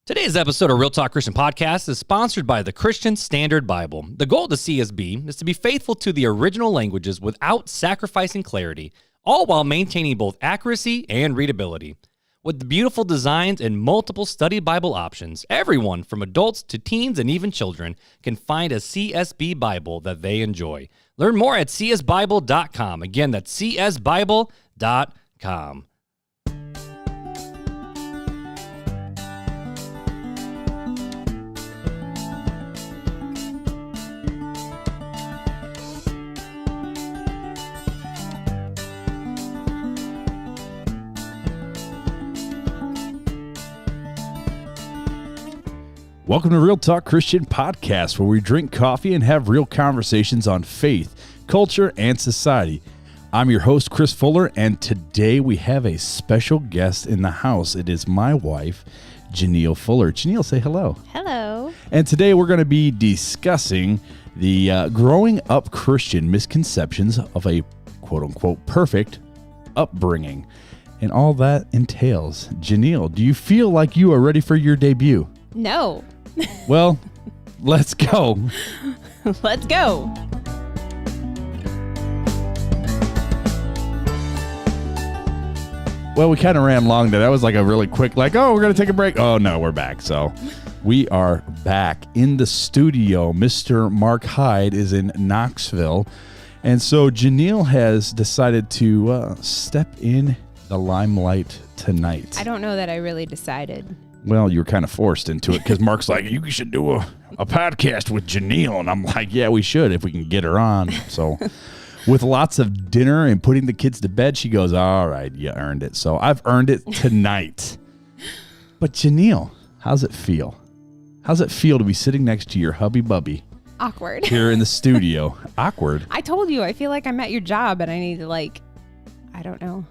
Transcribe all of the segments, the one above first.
Today's episode of Real Talk Christian Podcast is sponsored by the Christian Standard Bible. The goal of the CSB is to be faithful to the original languages without sacrificing clarity, all while maintaining both accuracy and readability. With the beautiful designs and multiple study Bible options, everyone from adults to teens and even children can find a CSB Bible that they enjoy. Learn more at csbible.com. Again, that's csbible.com. Welcome to Real Talk Christian Podcast, where we drink coffee and have real conversations on faith, culture, and society. I'm your host, Chris Fuller, and today we have a special guest in the house. It is my wife, Janeal Fuller. Janeal, say hello. Hello. And today we're going to be discussing the growing up Christian misconceptions of a quote-unquote perfect upbringing and all that entails. Janeal, do you feel like you are ready for your debut? No. Well, let's go. Let's go. Well, we kind of ran long today. That was like a really quick, we're going to take a break. Oh, no, we're back. So we are back in the studio. Mr. Mark Hyde is in Knoxville. And so Janeal has decided to step in the limelight tonight. I don't know that I really decided. Well, you were kind of forced into it because Mark's like, you should do a podcast with Janeal. And I'm like, yeah, we should if we can get her on. So with lots of dinner and putting the kids to bed, she goes, all right, you earned it. So I've earned it tonight. But Janeal, how's it feel? How's it feel to be sitting next to your hubby bubby? Awkward. Here in the studio. Awkward. I told you, I feel like I'm at your job and I need to I don't know.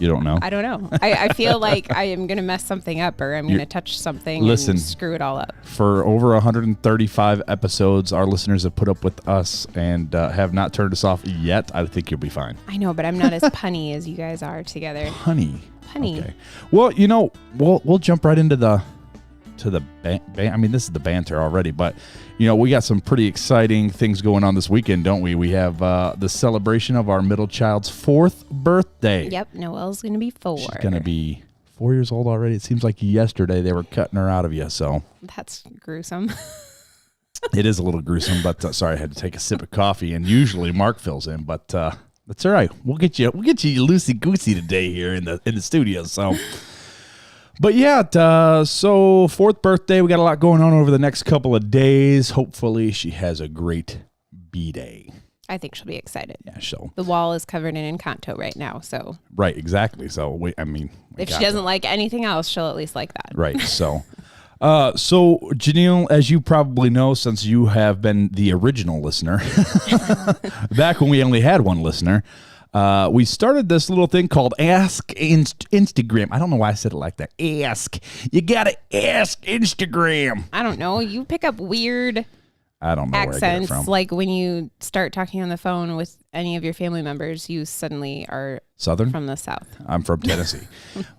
You don't know? I don't know. I feel like I am going to mess something up or I'm going to touch something and screw it all up. For over 135 episodes, our listeners have put up with us and have not turned us off yet. I think you'll be fine. I know, but I'm not as punny as you guys are together. Punny. Okay. Well, we'll jump right into the I mean, this is the banter already, but we got some pretty exciting things going on this weekend, don't we? We have the celebration of our middle child's 4th birthday. Yep, Noelle's going to be 4. She's going to be 4 years old already. It seems like yesterday they were cutting her out of you, so. That's gruesome. It is a little gruesome, but sorry, I had to take a sip of coffee, and usually Mark fills in, but that's all right. We'll get you loosey-goosey today here in the studio, so. But yeah, so 4th birthday, we got a lot going on over the next couple of days. Hopefully she has a great B-day. I think she'll be excited. Yeah, she'll. The wall is covered in Encanto right now, so. Right, exactly. So, if she doesn't like anything else, she'll at least like that. Right, so. So, Janeal, as you probably know, since you have been the original listener, back when we only had one listener, we started this little thing called Ask Instagram. I don't know why I said it like that. Ask. You got to ask Instagram. I don't know. You pick up weird accents. Where I get it from. Like when you start talking on the phone with any of your family members, you suddenly are Southern from the South. I'm from Tennessee.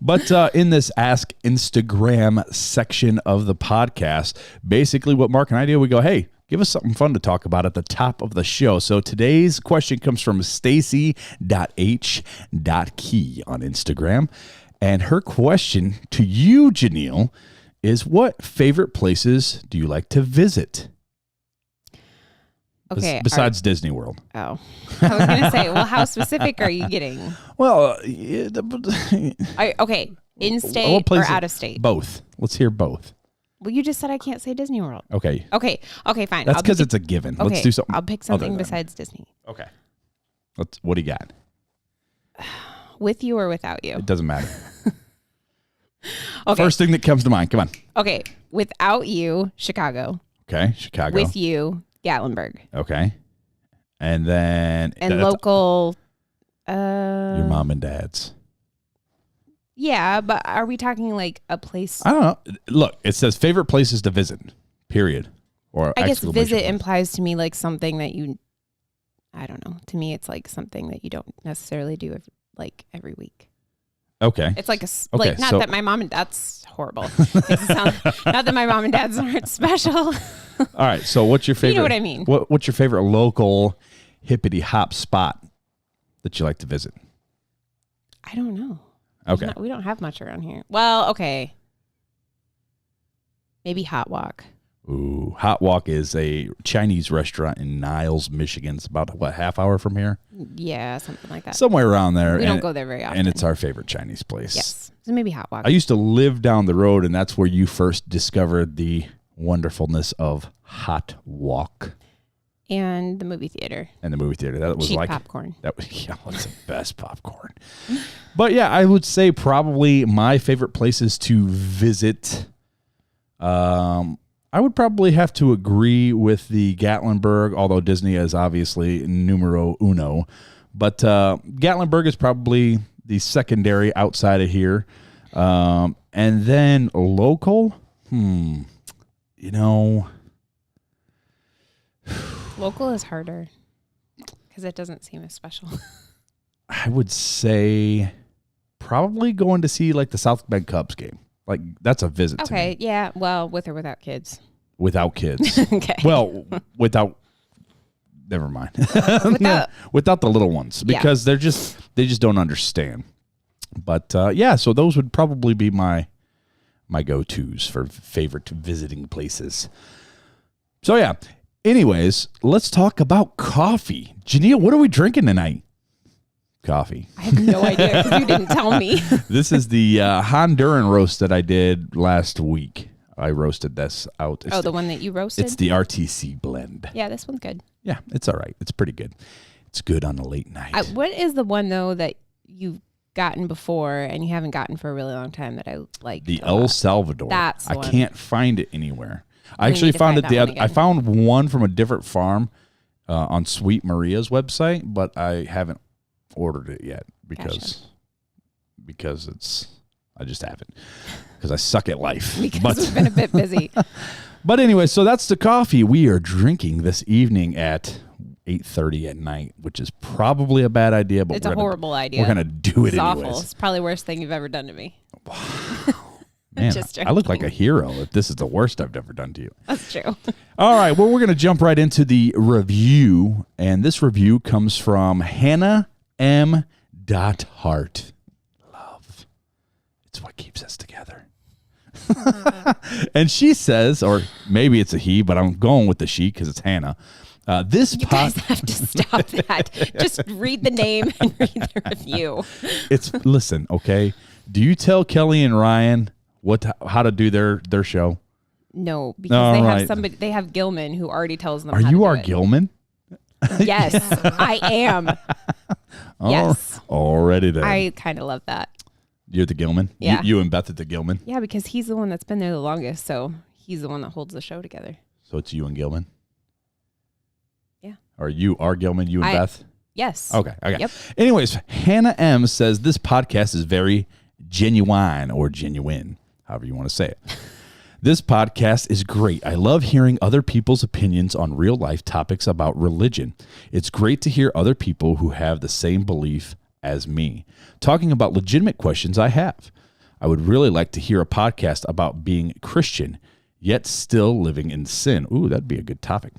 But in this Ask Instagram section of the podcast, basically what Mark and I do, we go, hey, give us something fun to talk about at the top of the show. So today's question comes from Stacy.h.key on Instagram. And her question to you, Janeal, is what favorite places do you like to visit? Okay. Besides Disney World. Oh. I was going to say, well, how specific are you getting? Well, okay. In-state or out-of-state? Both. Let's hear both. Well, you just said I can't say Disney World. Okay, fine. That's because it's a given. Okay, let's do something. I'll pick something besides Disney. Okay. What do you got? With you or without you? It doesn't matter. Okay. First thing that comes to mind. Come on. Okay. Without you, Chicago. Okay, Chicago. With you, Gatlinburg. Okay. And then... And local... your mom and dad's. Yeah, but are we talking like a place? I don't know. Look, it says favorite places to visit, period. Or I guess visit implies to me like something that you, I don't know. To me, it's like something that you don't necessarily do like every week. Okay. It's like not that my mom and that's horrible. Makes it sound, not that my mom and dad's aren't special. All right. So what's your favorite? You know what I mean. What's your favorite local hippity hop spot that you like to visit? I don't know. Okay. We don't have much around here. Well, okay. Maybe Hot Walk. Ooh, Hot Walk is a Chinese restaurant in Niles, Michigan. It's about, half hour from here? Yeah, something like that. Somewhere around there. We don't go there very often. And it's our favorite Chinese place. Yes. So maybe Hot Walk. I used to live down the road, and that's where you first discovered the wonderfulness of Hot Walk. And the movie theater. And the movie theater. That was cheap like popcorn. That was the best popcorn. But yeah, I would say probably my favorite places to visit. I would probably have to agree with the Gatlinburg, although Disney is obviously numero uno. But Gatlinburg is probably the secondary outside of here. And then local, Local is harder because it doesn't seem as special. I would say probably going to see like the South Bend Cubs game. Like that's a visit to me. Okay, yeah. Well, with or without kids. Without kids. Okay. Well, never mind. Without the little ones because they just don't understand. But so those would probably be my go-tos for favorite visiting places. So yeah. Anyways, let's talk about coffee. Janeal, what are we drinking tonight? Coffee. I have no idea because you didn't tell me. This is the Honduran roast that I did last week. I roasted this out. It's the one that you roasted? It's the RTC blend. Yeah, this one's good. Yeah, it's all right. It's pretty good. It's good on a late night. What is the one, though, that you've gotten before and you haven't gotten for a really long time that I like? The El Salvador. That's the one. I can't find it anywhere. I actually found it I found one from a different farm on Sweet Maria's website, but I haven't ordered it yet because I just haven't because I suck at life. Because we've been a bit busy. But anyway, so that's the coffee we are drinking this evening at 8:30 at night, which is probably a bad idea, but it's a horrible idea. We're gonna do it it's anyways. Awful. It's probably the worst thing you've ever done to me. Wow. Man, I look like a hero if this is the worst I've ever done to you. That's true. All right, well, we're going to jump right into the review, and this review comes from Hannah M. Hart. Love. It's what keeps us together. And she says, or maybe it's a he, but I'm going with the she because it's Hannah. You guys have to stop that. Just read the name and read the review. Listen, okay? Do you tell Kelly and Ryan how to do their show? No, because they have Gilman who already tells them. Are you our Gilman? Yes, I am. Yes. Already there. I kind of love that. You're the Gilman? Yeah. You and Beth at the Gilman? Yeah, because he's the one that's been there the longest, so he's the one that holds the show together. So it's you and Gilman? Yeah. Are you our Gilman, you and Beth? Yes. Okay. Yep. Anyways, Hannah M. says this podcast is very genuine or genuine, however you want to say it. This podcast is great. I love hearing other people's opinions on real life topics about religion. It's great to hear other people who have the same belief as me talking about legitimate questions I have. I would really like to hear a podcast about being Christian, yet still living in sin. Ooh, that'd be a good topic.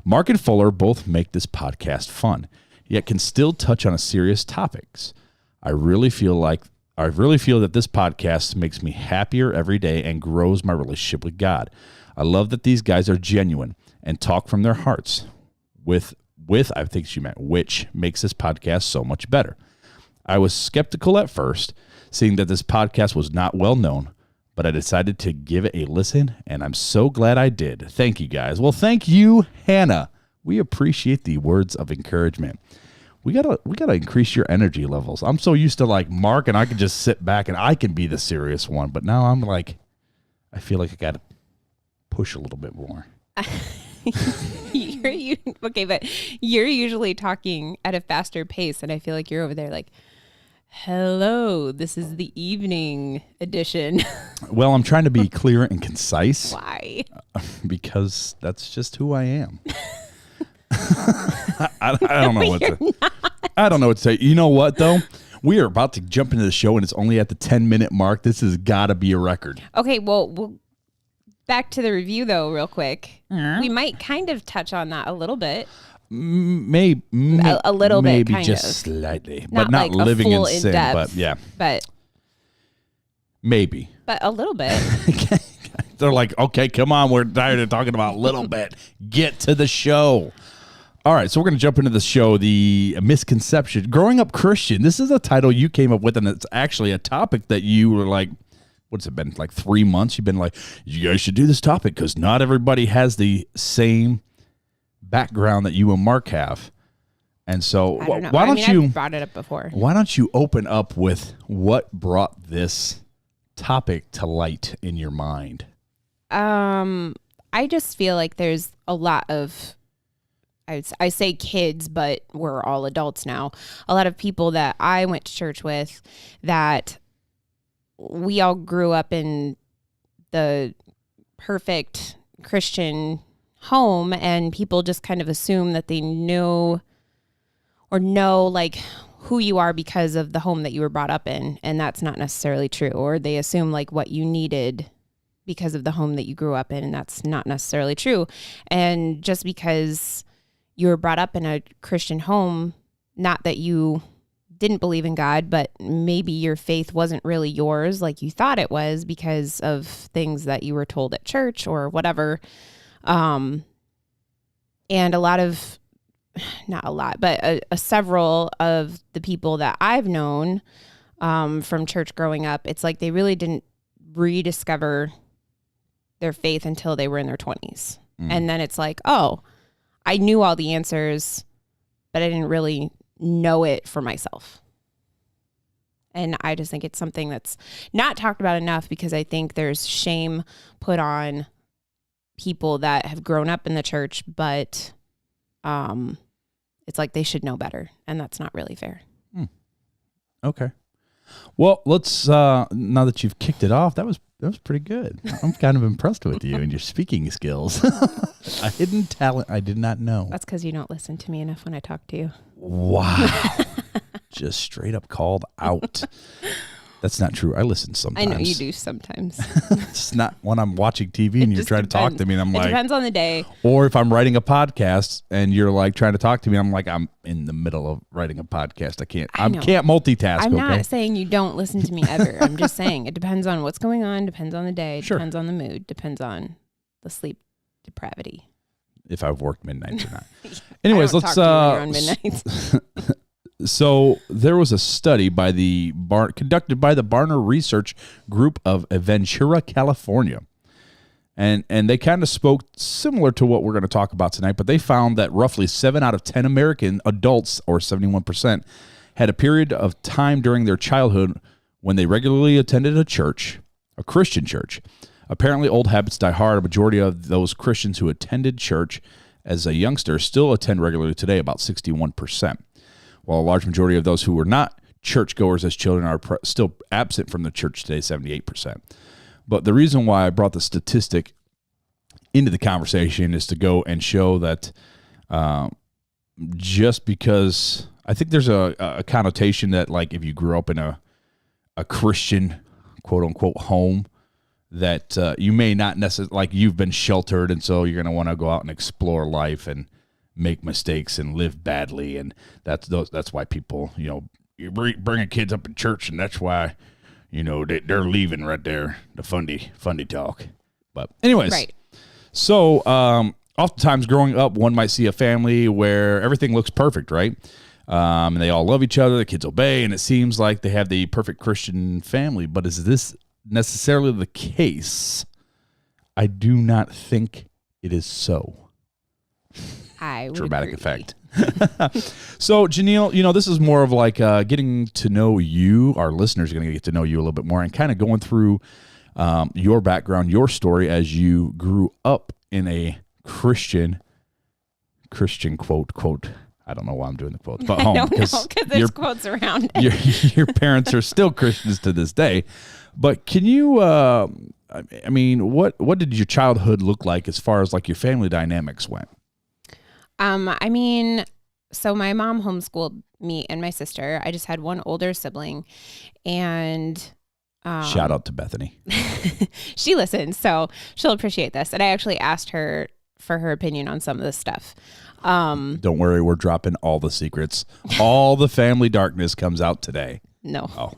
Mark and Fuller both make this podcast fun, yet can still touch on serious topics. I really feel that this podcast makes me happier every day and grows my relationship with God. I love that these guys are genuine and talk from their hearts I think she meant which makes this podcast so much better. I was skeptical at first, seeing that this podcast was not well known, but I decided to give it a listen, and I'm so glad I did. Thank you, guys. Well, thank you, Hannah. We appreciate the words of encouragement. We gotta increase your energy levels. I'm so used to like Mark, and I can just sit back and I can be the serious one, but now I'm like, I feel like I gotta push a little bit more. Okay, but you're usually talking at a faster pace, and I feel like you're over there like, hello, this is the evening edition. Well, I'm trying to be clear and concise. Why? Because that's just who I am. I don't know what to. I don't know what to say. You know what though? We are about to jump into the show, and it's only at the 10-minute mark. This has got to be a record. Okay, well, we'll back to the review, though, real quick. We might kind of touch on that a little bit. Maybe a little bit, maybe kind just of. slightly, Not but not like a living full in sin. in-depth, But yeah, But maybe. a little bit. They're like, okay, come on, we're tired of talking about a little bit. Get to the show. All right, so we're going to jump into the show, the misconception. Growing up Christian, this is a title you came up with, and it's actually a topic that you were like, what's it been, like 3 months? You've been like, you guys should do this topic because not everybody has the same background that you and Mark have. And so I don't know. why don't you I've brought it up before. Why don't you open up with what brought this topic to light in your mind? I just feel like there's a lot of, I say kids, but we're all adults now. A lot of people that I went to church with that we all grew up in the perfect Christian home, and people just kind of assume that they know like who you are because of the home that you were brought up in, and that's not necessarily true. Or they assume like what you needed because of the home that you grew up in, and that's not necessarily true. And just because you were brought up in a Christian home, not that you didn't believe in God, but maybe your faith wasn't really yours like you thought it was because of things that you were told at church or whatever. And several of the people that I've known from church growing up, it's like they really didn't rediscover their faith until they were in their 20s. And then it's like, oh, I knew all the answers, but I didn't really know it for myself. And I just think it's something that's not talked about enough because I think there's shame put on people that have grown up in the church, but it's like they should know better, and that's not really fair. Okay. Well, let's now that you've kicked it off, that was pretty good. I'm kind of impressed with you and your speaking skills. A hidden talent I did not know. That's because you don't listen to me enough when I talk to you. Wow. Just straight up called out. That's not true. I listen sometimes. I know you do sometimes. It's not when I'm watching TV and you're trying to talk to me and I'm like. It depends on the day. Or if I'm writing a podcast and you're like trying to talk to me, I'm like, I'm in the middle of writing a podcast. I can't multitask. I'm not saying you don't listen to me ever. I'm just saying it depends on what's going on, depends on the day, depends on the mood, depends on the sleep depravity. If I've worked midnights or not. Anyways, let's on midnights. So there was a study conducted by the Barner Research Group of Ventura, California. And they kind of spoke similar to what we're going to talk about tonight, but they found that roughly 7 out of 10 American adults, or 71%, had a period of time during their childhood when they regularly attended a church, a Christian church. Apparently, old habits die hard. A majority of those Christians who attended church as a youngster still attend regularly today, about 61%. While a large majority of those who were not churchgoers as children are still absent from the church today, 78%. But the reason why I brought the statistic into the conversation is to go and show that just because I think there's a connotation that, like, if you grew up in a Christian, quote unquote, home, that you may not necessarily, like, you've been sheltered, and so you're going to want to go out and explore life and make mistakes and live badly, and that's why people, you bringing kids up in church, and that's why, they're leaving right there. The fundy talk. But anyways, right. So oftentimes growing up, one might see a family where everything looks perfect, right? And they all love each other, the kids obey, and it seems like they have the perfect Christian family. But is this necessarily the case? I do not think it is so. I would Dramatic agree. effect. So, Janeal, this is more of like getting to know you. Our listeners are going to get to know you a little bit more and kind of going through your background, your story as you grew up in a Christian quote. I don't know why I'm doing the quotes, but home. I don't know, because there's quotes around it. Your parents are still Christians to this day. But can you, what did your childhood look like as far as like your family dynamics went? so my mom homeschooled me and my sister. I just had one older sibling, and Shout out to Bethany. she listens, so she'll appreciate this. And I actually asked her for her opinion on some of this stuff. Don't worry, we're dropping all the secrets. All the family darkness comes out today. No, Oh.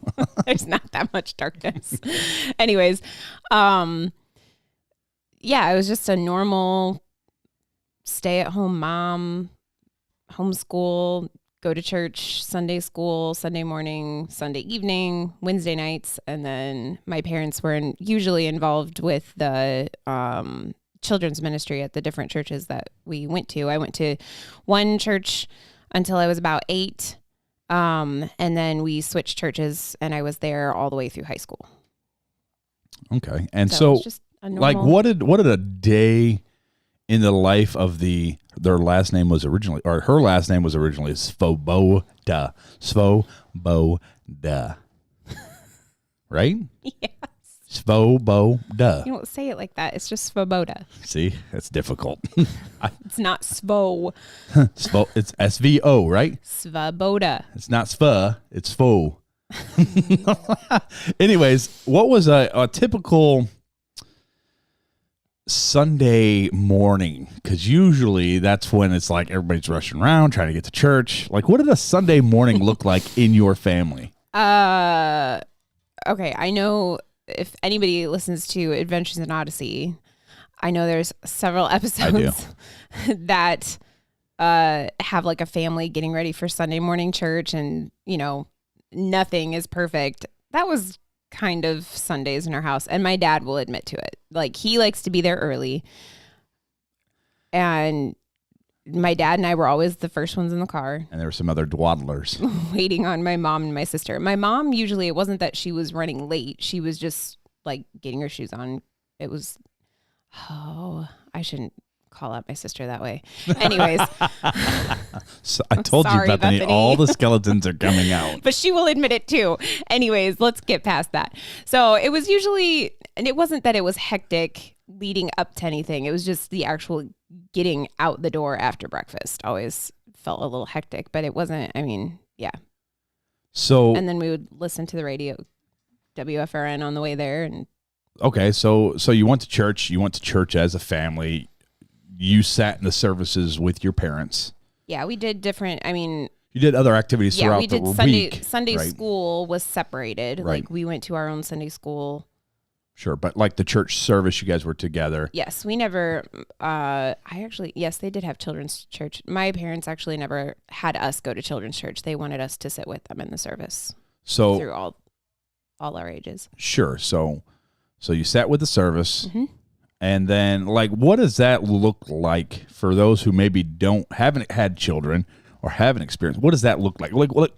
there's not that much darkness. Anyways, yeah, I was just a normal stay-at-home mom, homeschool, go to church, Sunday school, Sunday morning, Sunday evening, Wednesday nights, and then my parents were usually involved with the children's ministry at the different churches that we went to. I went to one church until I was about 8. And then we switched churches, and I was there all the way through high school. Okay. And it so was just a normal, like what did a day in the life of their last name was originally, or her last name was originally Svoboda. Svoboda. Right? Yes. Svoboda. You don't say it like that. It's just Svoboda. See, that's difficult. It's not Svo. It's SVO, right? Svoboda. It's not Sva, it's Fo. Anyways, what was a typical Sunday morning? Because usually that's when it's like everybody's rushing around trying to get to church. Like, what did a Sunday morning look like in your family? Okay, I know if anybody listens to Adventures in Odyssey, I know there's several episodes that have like a family getting ready for Sunday morning church, and nothing is perfect. That was kind of Sundays in our house, and my dad will admit to it. Like, he likes to be there early, and my dad and I were always the first ones in the car. And there were some other dwaddlers waiting on my mom and my sister. My mom, usually it wasn't that she was running late. She was just like getting her shoes on. It was, I shouldn't call out my sister that way. Anyways. So I told Sorry, you, Bethany, all the skeletons are coming out. But she will admit it too. Anyways, let's get past that. So it was usually, and it wasn't that it was hectic leading up to anything. It was just the actual getting out the door after breakfast always felt a little hectic, but it wasn't, yeah. So, and then we would listen to the radio, WFRN, on the way there. And okay, so you went to church. You went to church as a family. You sat in the services with your parents. Yeah, we did different, you did other activities throughout we did the Sunday, week. Sunday right? school was separated. Right. Like, we went to our own Sunday school. Sure, but like the church service, you guys were together. Yes, we never, yes, they did have children's church. My parents actually never had us go to children's church. They wanted us to sit with them in the service. So through all our ages. Sure. So you sat with the service, Mm-hmm. and then like, what does that look like for those who maybe haven't had children or haven't experienced? What does that look like? Like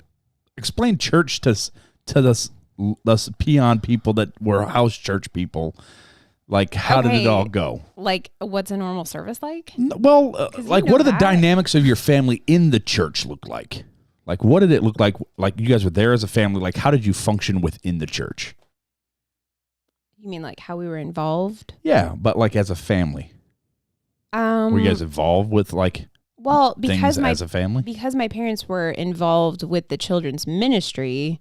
explain church to us peon people that were house church people. Like, how did it all go? Like, what's a normal service like? Well, like, what are the dynamics of your family in the church look like? Like, what did it look like? Like, you guys were there as a family. Like, how did you function within the church? You mean like how we were involved? Yeah, but like as a family. Were you guys involved with like because as a family? Because my parents were involved with the children's ministry,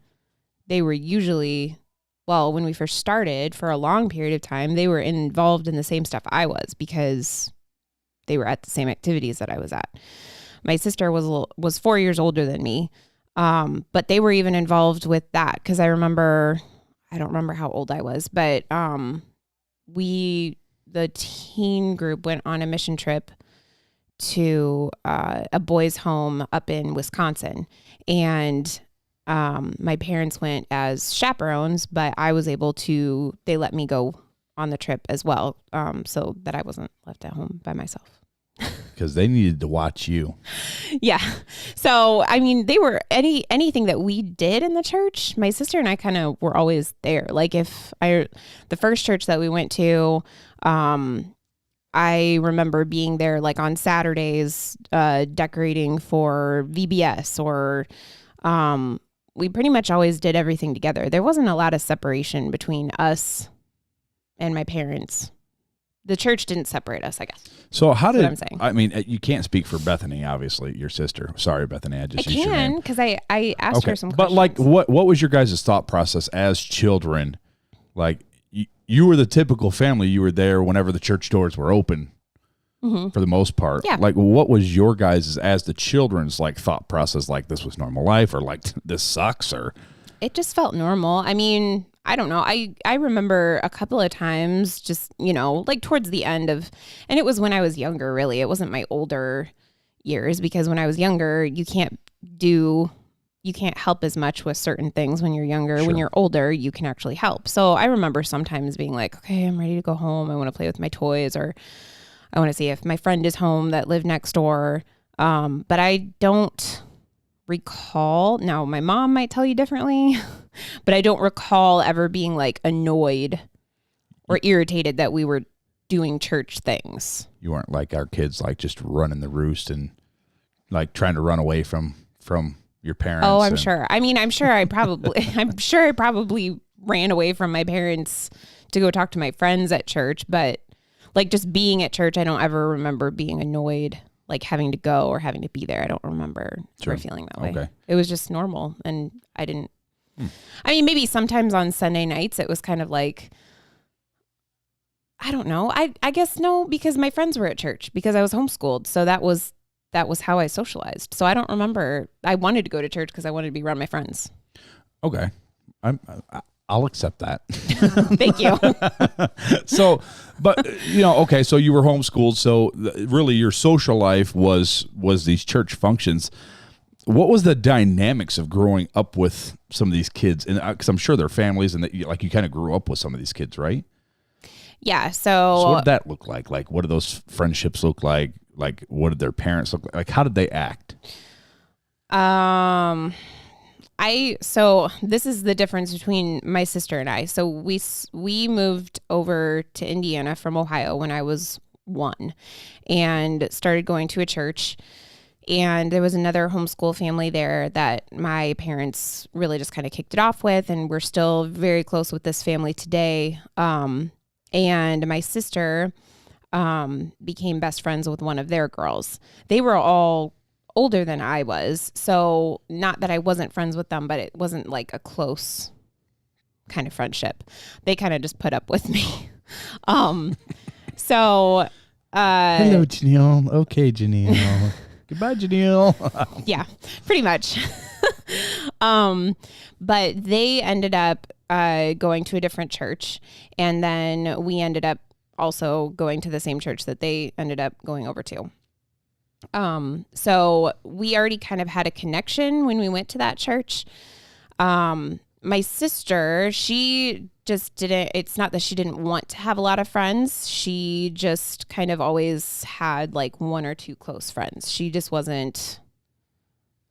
they were usually, when we first started, for a long period of time, they were involved in the same stuff I was, because they were at the same activities that I was at. My sister was 4 years older than me, but they were even involved with that, because I don't remember how old I was, but the teen group went on a mission trip to a boys' home up in Wisconsin, and my parents went as chaperones, but I was able to, they let me go on the trip as well, so that I wasn't left at home by myself. Because they needed to watch you. Yeah. So, they were anything that we did in the church, my sister and I kind of were always there. Like, the first church that we went to, I remember being there like on Saturdays, decorating for VBS, or, we pretty much always did everything together. There wasn't a lot of separation between us and my parents. the church didn't separate us, I guess. So how did, what I'm saying. I mean, you can't speak for Bethany, obviously, your sister. Sorry, Bethany, I just I used your name. can, because I asked her some But questions. like, what was your guys' thought process as children? Like, you were the typical family. You were there whenever the church doors were open, for the most part. Yeah. Like, what was your guys' as the children's like thought process? Like, this was normal life, or like this sucks, or It just felt normal. I mean, I don't know. I remember a couple of times just, like towards the end of, and it was when I was younger, really. It wasn't my older years, because when I was younger, you can't help as much with certain things when you're younger. Sure. When you're older, you can actually help. So I remember sometimes being like, okay, I'm ready to go home. I want to play with my toys, or I want to see if my friend is home that lived next door. But I don't recall. Now, my mom might tell you differently, but I don't recall ever being like annoyed or irritated that we were doing church things. you weren't like our kids, like just running the roost and like trying to run away from your parents. Oh, I'm sure. I mean, I'm sure I probably ran away from my parents to go talk to my friends at church, but like just being at church, I don't ever remember being annoyed, like having to go or having to be there. I don't remember ever feeling that way. Okay. It was just normal, and I didn't. I mean, maybe sometimes on Sunday nights it was kind of like, I don't know. I guess no, because my friends were at church because I was homeschooled, so that was how I socialized. So I don't remember. I wanted to go to church because I wanted to be around my friends. Okay, I'll accept that. Thank you. So, but okay, so you were homeschooled, so really your social life was these church functions. What was the dynamics of growing up with some of these kids? And because I'm sure they're families, and that you kind of grew up with some of these kids, right? Yeah. So what did that look like? Like, what do those friendships look like? Like, what did their parents look like? Like, how did they act? So this is the difference between my sister and I. So we moved over to Indiana from Ohio when I was 1 and started going to a church. And there was another homeschool family there that my parents really just kind of kicked it off with. And we're still very close with this family today. And my sister became best friends with one of their girls. They were all older than I was. So not that I wasn't friends with them, but it wasn't like a close kind of friendship. They kind of just put up with me. Hello, Janeal. Okay, Janeal. Goodbye, Janeal. Yeah, pretty much. But they ended up going to a different church, and then we ended up also going to the same church that they ended up going over to. So we already kind of had a connection when we went to that church. My sister, she just didn't, it's not that she didn't want to have a lot of friends. She just kind of always had like 1 or 2 close friends. She just wasn't,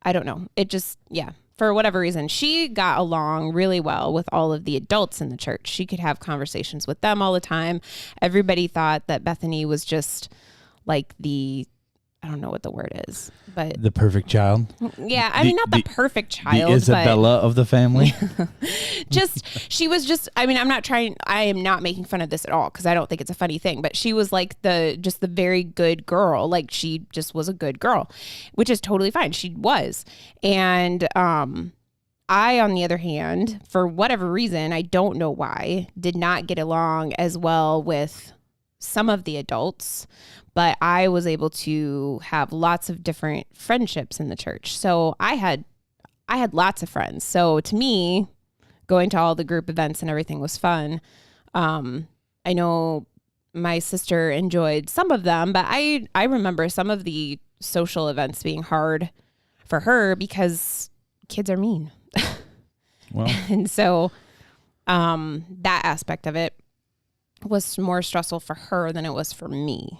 I don't know. It just, yeah, for whatever reason, she got along really well with all of the adults in the church. She could have conversations with them all the time. Everybody thought that Bethany was just like I don't know what the word is, but The perfect child. yeah, I mean, not the perfect child, The Isabella of the family. she was just, I mean, I am not making fun of this at all because I don't think it's a funny thing, but she was like the very good girl. Like she just was a good girl, which is totally fine. She was. And, I, on the other hand, for whatever reason, I don't know why, did not get along as well with some of the adults, but I was able to have lots of different friendships in the church. So I had lots of friends. So to me, going to all the group events and everything was fun. I know my sister enjoyed some of them, but I remember some of the social events being hard for her because kids are mean. Well, And so that aspect of it was more stressful for her than it was for me.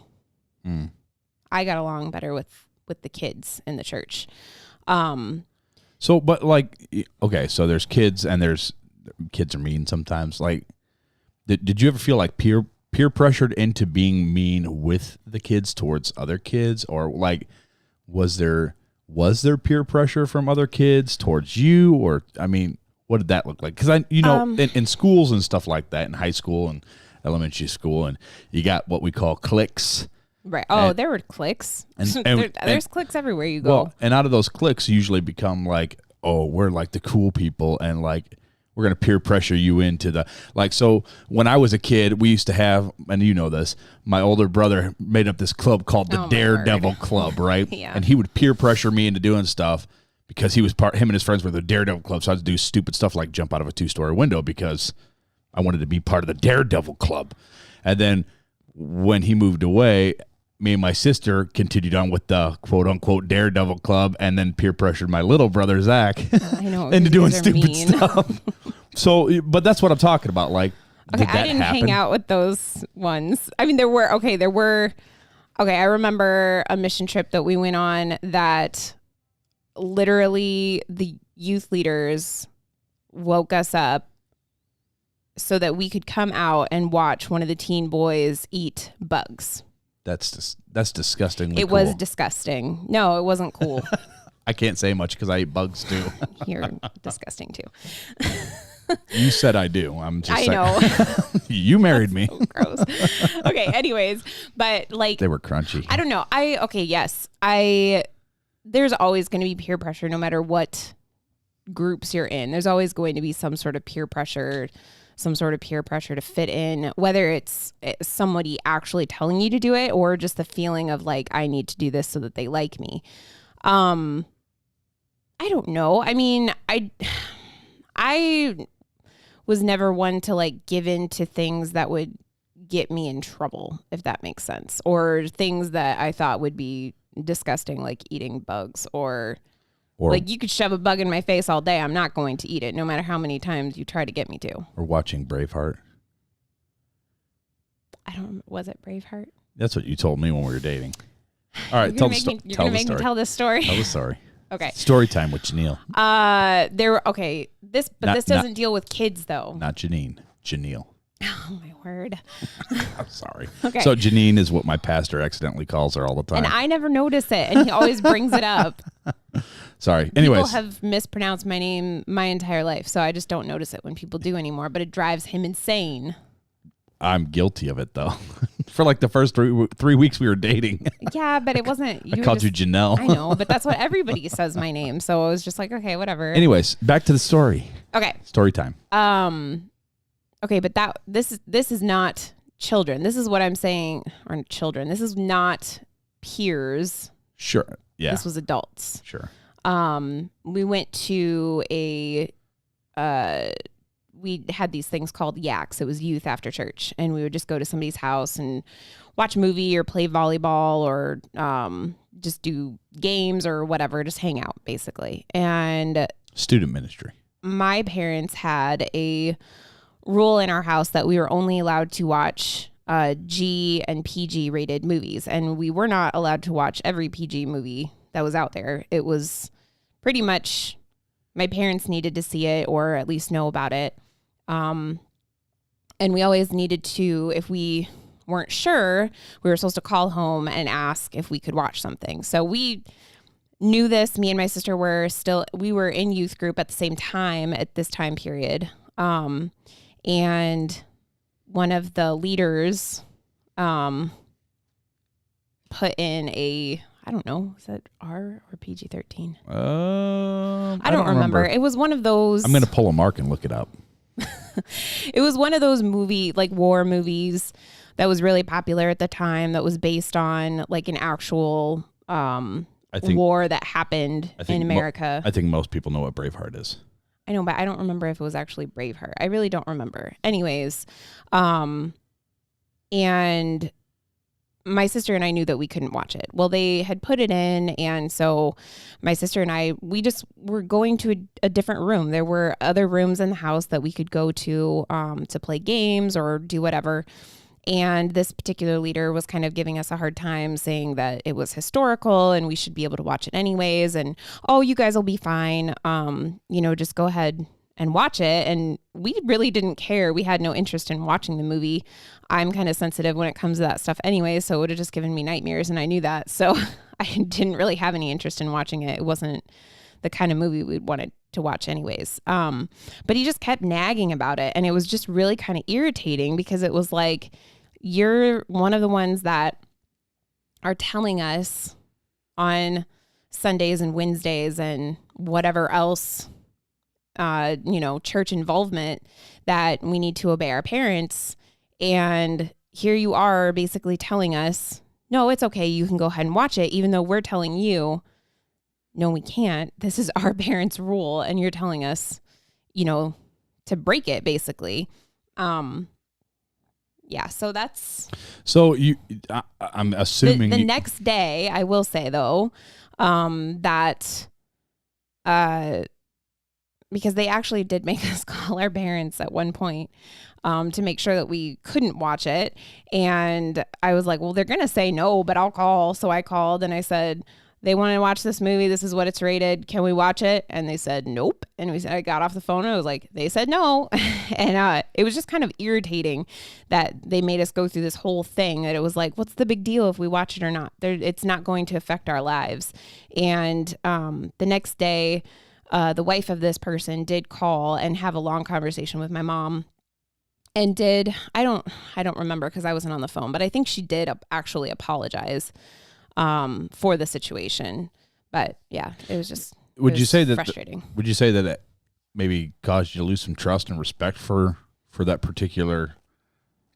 I got along better with the kids in the church. so, but like, okay, so there's kids and kids are mean sometimes. Like, did you ever feel like peer pressured into being mean with the kids towards other kids, or like, was there peer pressure from other kids towards you, or I mean, what did that look like? Because in schools and stuff like that, in high school and elementary school, and you got what we call cliques. Right. Oh, there were cliques. There's cliques everywhere you go. Well, and out of those cliques usually become like, oh, we're like the cool people, and like we're going to peer pressure you into the, like, so when I was a kid, we used to have, and you know this, my older brother made up this club called the Daredevil Club, right? Yeah. And he would peer pressure me into doing stuff because him and his friends were the Daredevil Club. So I had to do stupid stuff like jump out of a 2-story window because I wanted to be part of the Daredevil Club. And then when he moved away, me and my sister continued on with the quote-unquote Daredevil Club and then peer pressured my little brother, Zach, into doing stupid stuff. So, but that's what I'm talking about. Like, okay, did that I didn't happen? hang out with those ones. I mean, I remember a mission trip that we went on that literally the youth leaders woke us up so that we could come out and watch one of the teen boys eat bugs. That's disgustingly It cool. was disgusting. No, it wasn't cool. I can't say much because I eat bugs too. You're disgusting too. You said I do. I'm just I saying. know. You married me. So gross. Okay, anyways, but like They were crunchy. I don't know. There's always going to be peer pressure no matter what groups you're in. There's always going to be some sort of peer pressure to fit in, whether it's somebody actually telling you to do it or just the feeling of like, I need to do this so that they like me. I don't know. I mean, I was never one to like give in to things that would get me in trouble, if that makes sense, or things that I thought would be disgusting, like eating bugs or like you could shove a bug in my face all day. I'm not going to eat it, no matter how many times you try to get me to. Or watching Braveheart. Was it Braveheart? That's what you told me when we were dating. All right, You're going to make me tell this story? Tell the story. Okay. Story time with Janeal. This doesn't deal with kids though. Not Janine. Janeal. Oh my word. I'm sorry. Okay. So Janine is what my pastor accidentally calls her all the time. And I never notice it, and he always brings it up. Sorry. Anyways. People have mispronounced my name my entire life, so I just don't notice it when people do anymore, but it drives him insane. I'm guilty of it, though. For like the first 3 weeks we were dating. Yeah, but it wasn't. I called you Janelle. I know, but that's what everybody says my name, so I was just like, okay, whatever. Anyways, back to the story. Okay. Story time. Okay, but this is not children. This is what I'm saying, or children. This is not peers. Sure. Yeah. This was adults. Sure. We went to we had these things called yaks. It was youth after church, and we would just go to somebody's house and watch a movie or play volleyball or just do games or whatever, just hang out basically. And student ministry. My parents had a rule in our house that we were only allowed to watch G and PG rated movies, and we were not allowed to watch every PG movie that was out there. It was pretty much my parents needed to see it or at least know about it. And we always needed to, if we weren't sure, we were supposed to call home and ask if we could watch something. So we knew this. Me and my sister we were in youth group at the same time at this time period. And one of the leaders put in I don't know, is that R or PG-13? I don't remember. It was one of those. I'm going to pull a mark and look it up. It was one of those war movies that was really popular at the time, that was based on like an actual war that happened in America. I think most people know what Braveheart is. I know, but I don't remember if it was actually Braveheart. I really don't remember. Anyways, and my sister and I knew that we couldn't watch it. Well, they had put it in, and so my sister and I, we just were going to a different room. There were other rooms in the house that we could go to play games or do whatever. And this particular leader was kind of giving us a hard time, saying that it was historical and we should be able to watch it anyways. And, oh, you guys will be fine. Just go ahead and watch it. And we really didn't care. We had no interest in watching the movie. I'm kind of sensitive when it comes to that stuff anyway, so it would have just given me nightmares, and I knew that. So I didn't really have any interest in watching it. It wasn't the kind of movie we'd want to to watch anyways. But he just kept nagging about it. And it was just really kind of irritating because it was like, you're one of the ones that are telling us on Sundays and Wednesdays and whatever else, church involvement, that we need to obey our parents. And here you are basically telling us, no, it's okay. You can go ahead and watch it, even though we're telling you, no, we can't. This is our parents' rule. And you're telling us, to break it basically. Yeah. So that's. So I'm assuming the next day, I will say though, that, because they actually did make us call our parents at one point to make sure that we couldn't watch it. And I was like, well, they're going to say no, but I'll call. So I called and I said, they want to watch this movie. This is what it's rated. Can we watch it? And they said, nope. And I got off the phone and I was like, they said no. And it was just kind of irritating that they made us go through this whole thing, that it was like, what's the big deal if we watch it or not? It's not going to affect our lives. And the next day, the wife of this person did call and have a long conversation with my mom, and I don't remember because I wasn't on the phone, but I think she did actually apologize for the situation. But yeah, it was just frustrating. Would you say that it maybe caused you to lose some trust and respect for that particular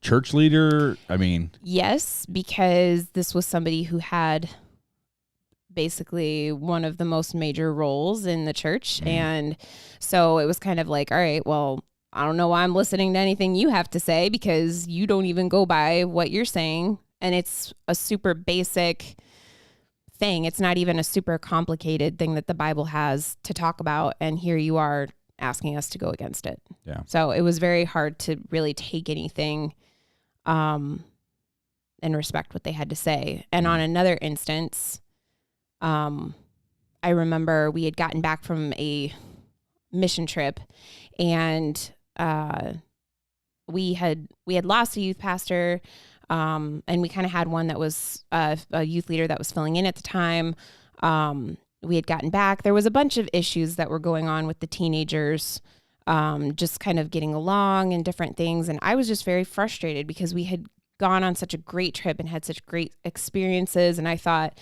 church leader? I mean, yes, because this was somebody who had basically one of the most major roles in the church. And so it was kind of like, all right, well, I don't know why I'm listening to anything you have to say, because you don't even go by what you're saying. And it's a super basic thing. It's not even a super complicated thing that the Bible has to talk about. And here you are asking us to go against it. Yeah. So it was very hard to really take anything and respect what they had to say. And on another instance, I remember we had gotten back from a mission trip, and we had lost a youth pastor, and we kind of had one that was a youth leader that was filling in at the time. We had gotten back. There was a bunch of issues that were going on with the teenagers, just kind of getting along and different things. And I was just very frustrated because we had gone on such a great trip and had such great experiences. And I thought,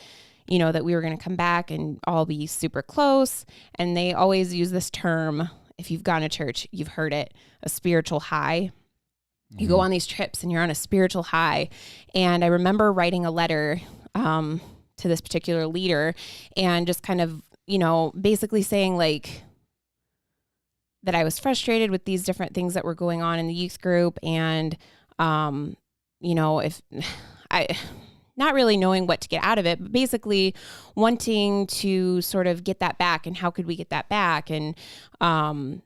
that we were going to come back and all be super close. And they always use this term, if you've gone to church, you've heard it, a spiritual high. You go on these trips and you're on a spiritual high. And I remember writing a letter to this particular leader and just kind of, basically saying like that I was frustrated with these different things that were going on in the youth group. And, if I... not really knowing what to get out of it, but basically wanting to sort of get that back, and how could we get that back? And, I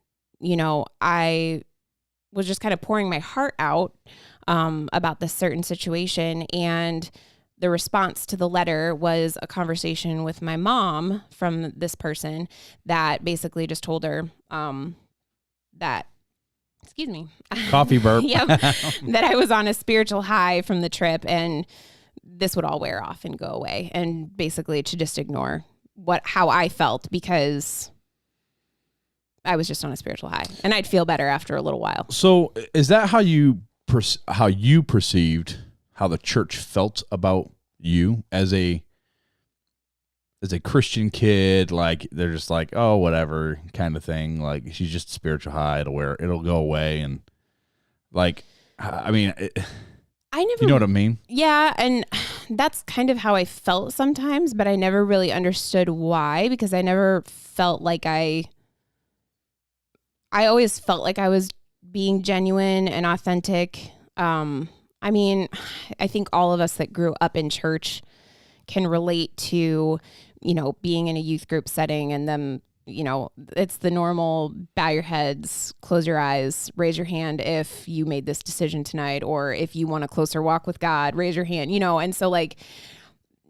was just kind of pouring my heart out about this certain situation. And the response to the letter was a conversation with my mom from this person that basically just told her that, excuse me. Coffee burp. Yep. That I was on a spiritual high from the trip, and this would all wear off and go away, and basically to just ignore how I felt, because I was just on a spiritual high and I'd feel better after a little while. So is that how you perceived how the church felt about you as a Christian kid? Like they're just like, oh, whatever kind of thing. Like she's just a spiritual high. It'll go away. And like, I mean, I never, you know what I mean? Yeah. And that's kind of how I felt sometimes, but I never really understood why, because I never felt like I always felt like I was being genuine and authentic. I mean, I think all of us that grew up in church can relate to, being in a youth group setting and them, it's the normal bow your heads, close your eyes, raise your hand if you made this decision tonight, or if you want a closer walk with God, raise your hand, and so like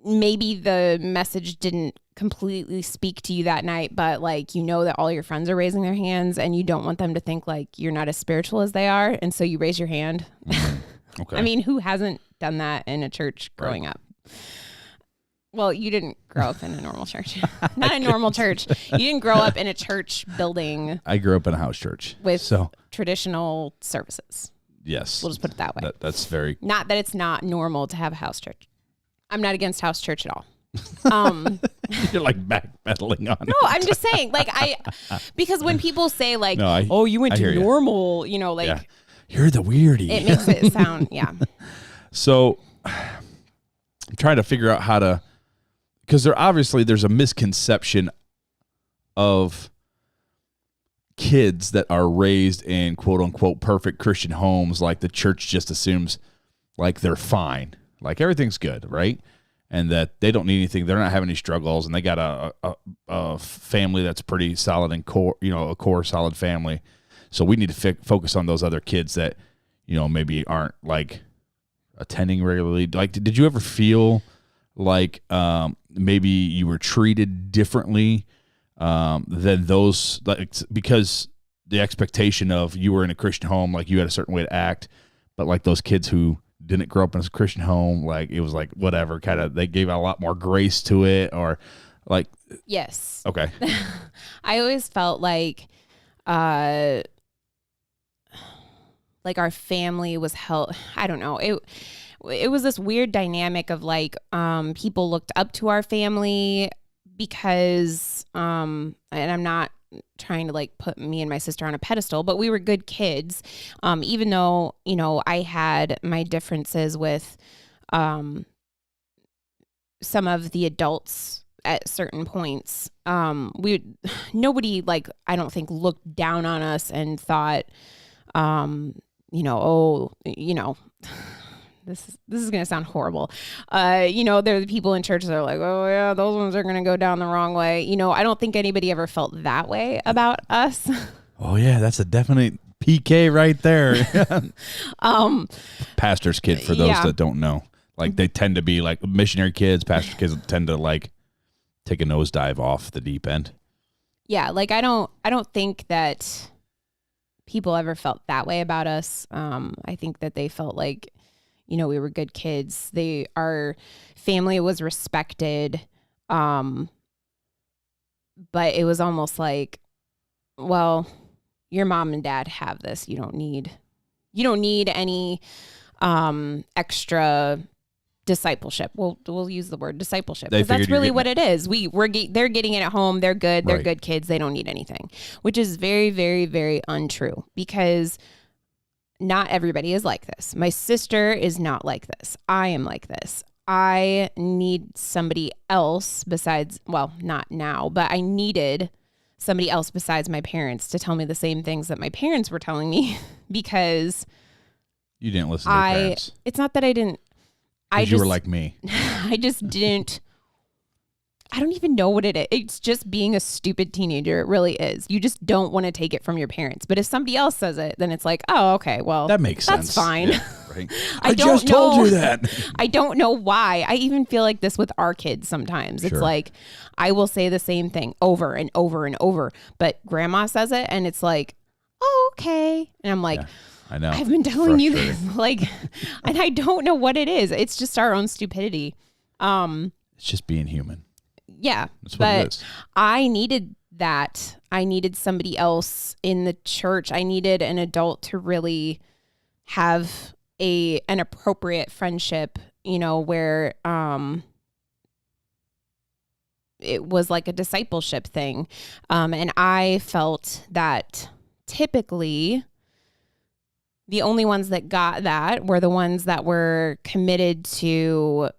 maybe the message didn't completely speak to you that night, but like, that all your friends are raising their hands and you don't want them to think like you're not as spiritual as they are. And so you raise your hand. Okay. I mean, who hasn't done that in a church growing up? Well, you didn't grow up in a normal church. Not a normal church. You didn't grow up in a church building. I grew up in a house church. With traditional services. Yes. We'll just put it that way. That's very... Not that it's not normal to have a house church. I'm not against house church at all. You're like backpedaling on it. No, I'm just saying, like, because when people say, like, you went to normal, you know, like... Yeah. You're the weirdie. It makes it sound, yeah. So I'm trying to figure out how to... Because there's a misconception of kids that are raised in quote unquote perfect Christian homes, like the church just assumes like they're fine, like everything's good, right? And that they don't need anything, they're not having any struggles, and they got a family that's pretty solid and core, you know, a core solid family. So we need to focus on those other kids that, you know, maybe aren't like attending regularly. Like, did you ever feel like maybe you were treated differently than those, like, because the expectation of you were in a Christian home, like you had a certain way to act, but like those kids who didn't grow up in a Christian home, like it was like whatever, kind of, they gave a lot more grace to it, or like... Yes. Okay. I always felt like our family was held, I don't know, it was this weird dynamic of like people looked up to our family because and I'm not trying to like put me and my sister on a pedestal, but we were good kids, even though, you know, I had my differences with some of the adults at certain points. Nobody, like, I don't think looked down on us and thought you know, oh, you know, this is going to sound horrible. You know, there are the people in church that are like, oh yeah, those ones are going to go down the wrong way. You know, I don't think anybody ever felt that way about us. Oh yeah, that's a definite PK right there. Pastor's kid, for those that don't know. Like, they tend to be like missionary kids. Pastor's kids tend to like take a nosedive off the deep end. Yeah, like I don't think that people ever felt that way about us. I think that they felt like, you know, we were good kids. Our family was respected. But it was almost like, well, your mom and dad have this. You don't need any extra discipleship. We'll use the word discipleship because that's really what it is. They're getting it at home. They're good. They're good kids. They don't need anything, which is very, very, very untrue, because not everybody is like this. My sister is not like this. I am like this. I need somebody else besides, well, not now, but I needed somebody else besides my parents to tell me the same things that my parents were telling me, because you didn't listen to your parents. It's not that I didn't. You were like me. I just didn't. I don't even know what it is. It's just being a stupid teenager. It really is. You just don't want to take it from your parents. But if somebody else says it, then it's like, oh, okay, well, that makes sense. That's fine. Yeah, right. I just told you that. I don't know why. I even feel like this with our kids sometimes. It's like, I will say the same thing over and over and over, but grandma says it and it's like, oh, okay. And I'm like, I know. I've been telling you this, like, and I don't know what it is. It's just our own stupidity. It's just being human. Yeah. That's what it is. I needed that. I needed somebody else in the church. I needed an adult to really have an appropriate friendship, you know, where it was like a discipleship thing. And I felt that typically the only ones that got that were the ones that were committed to,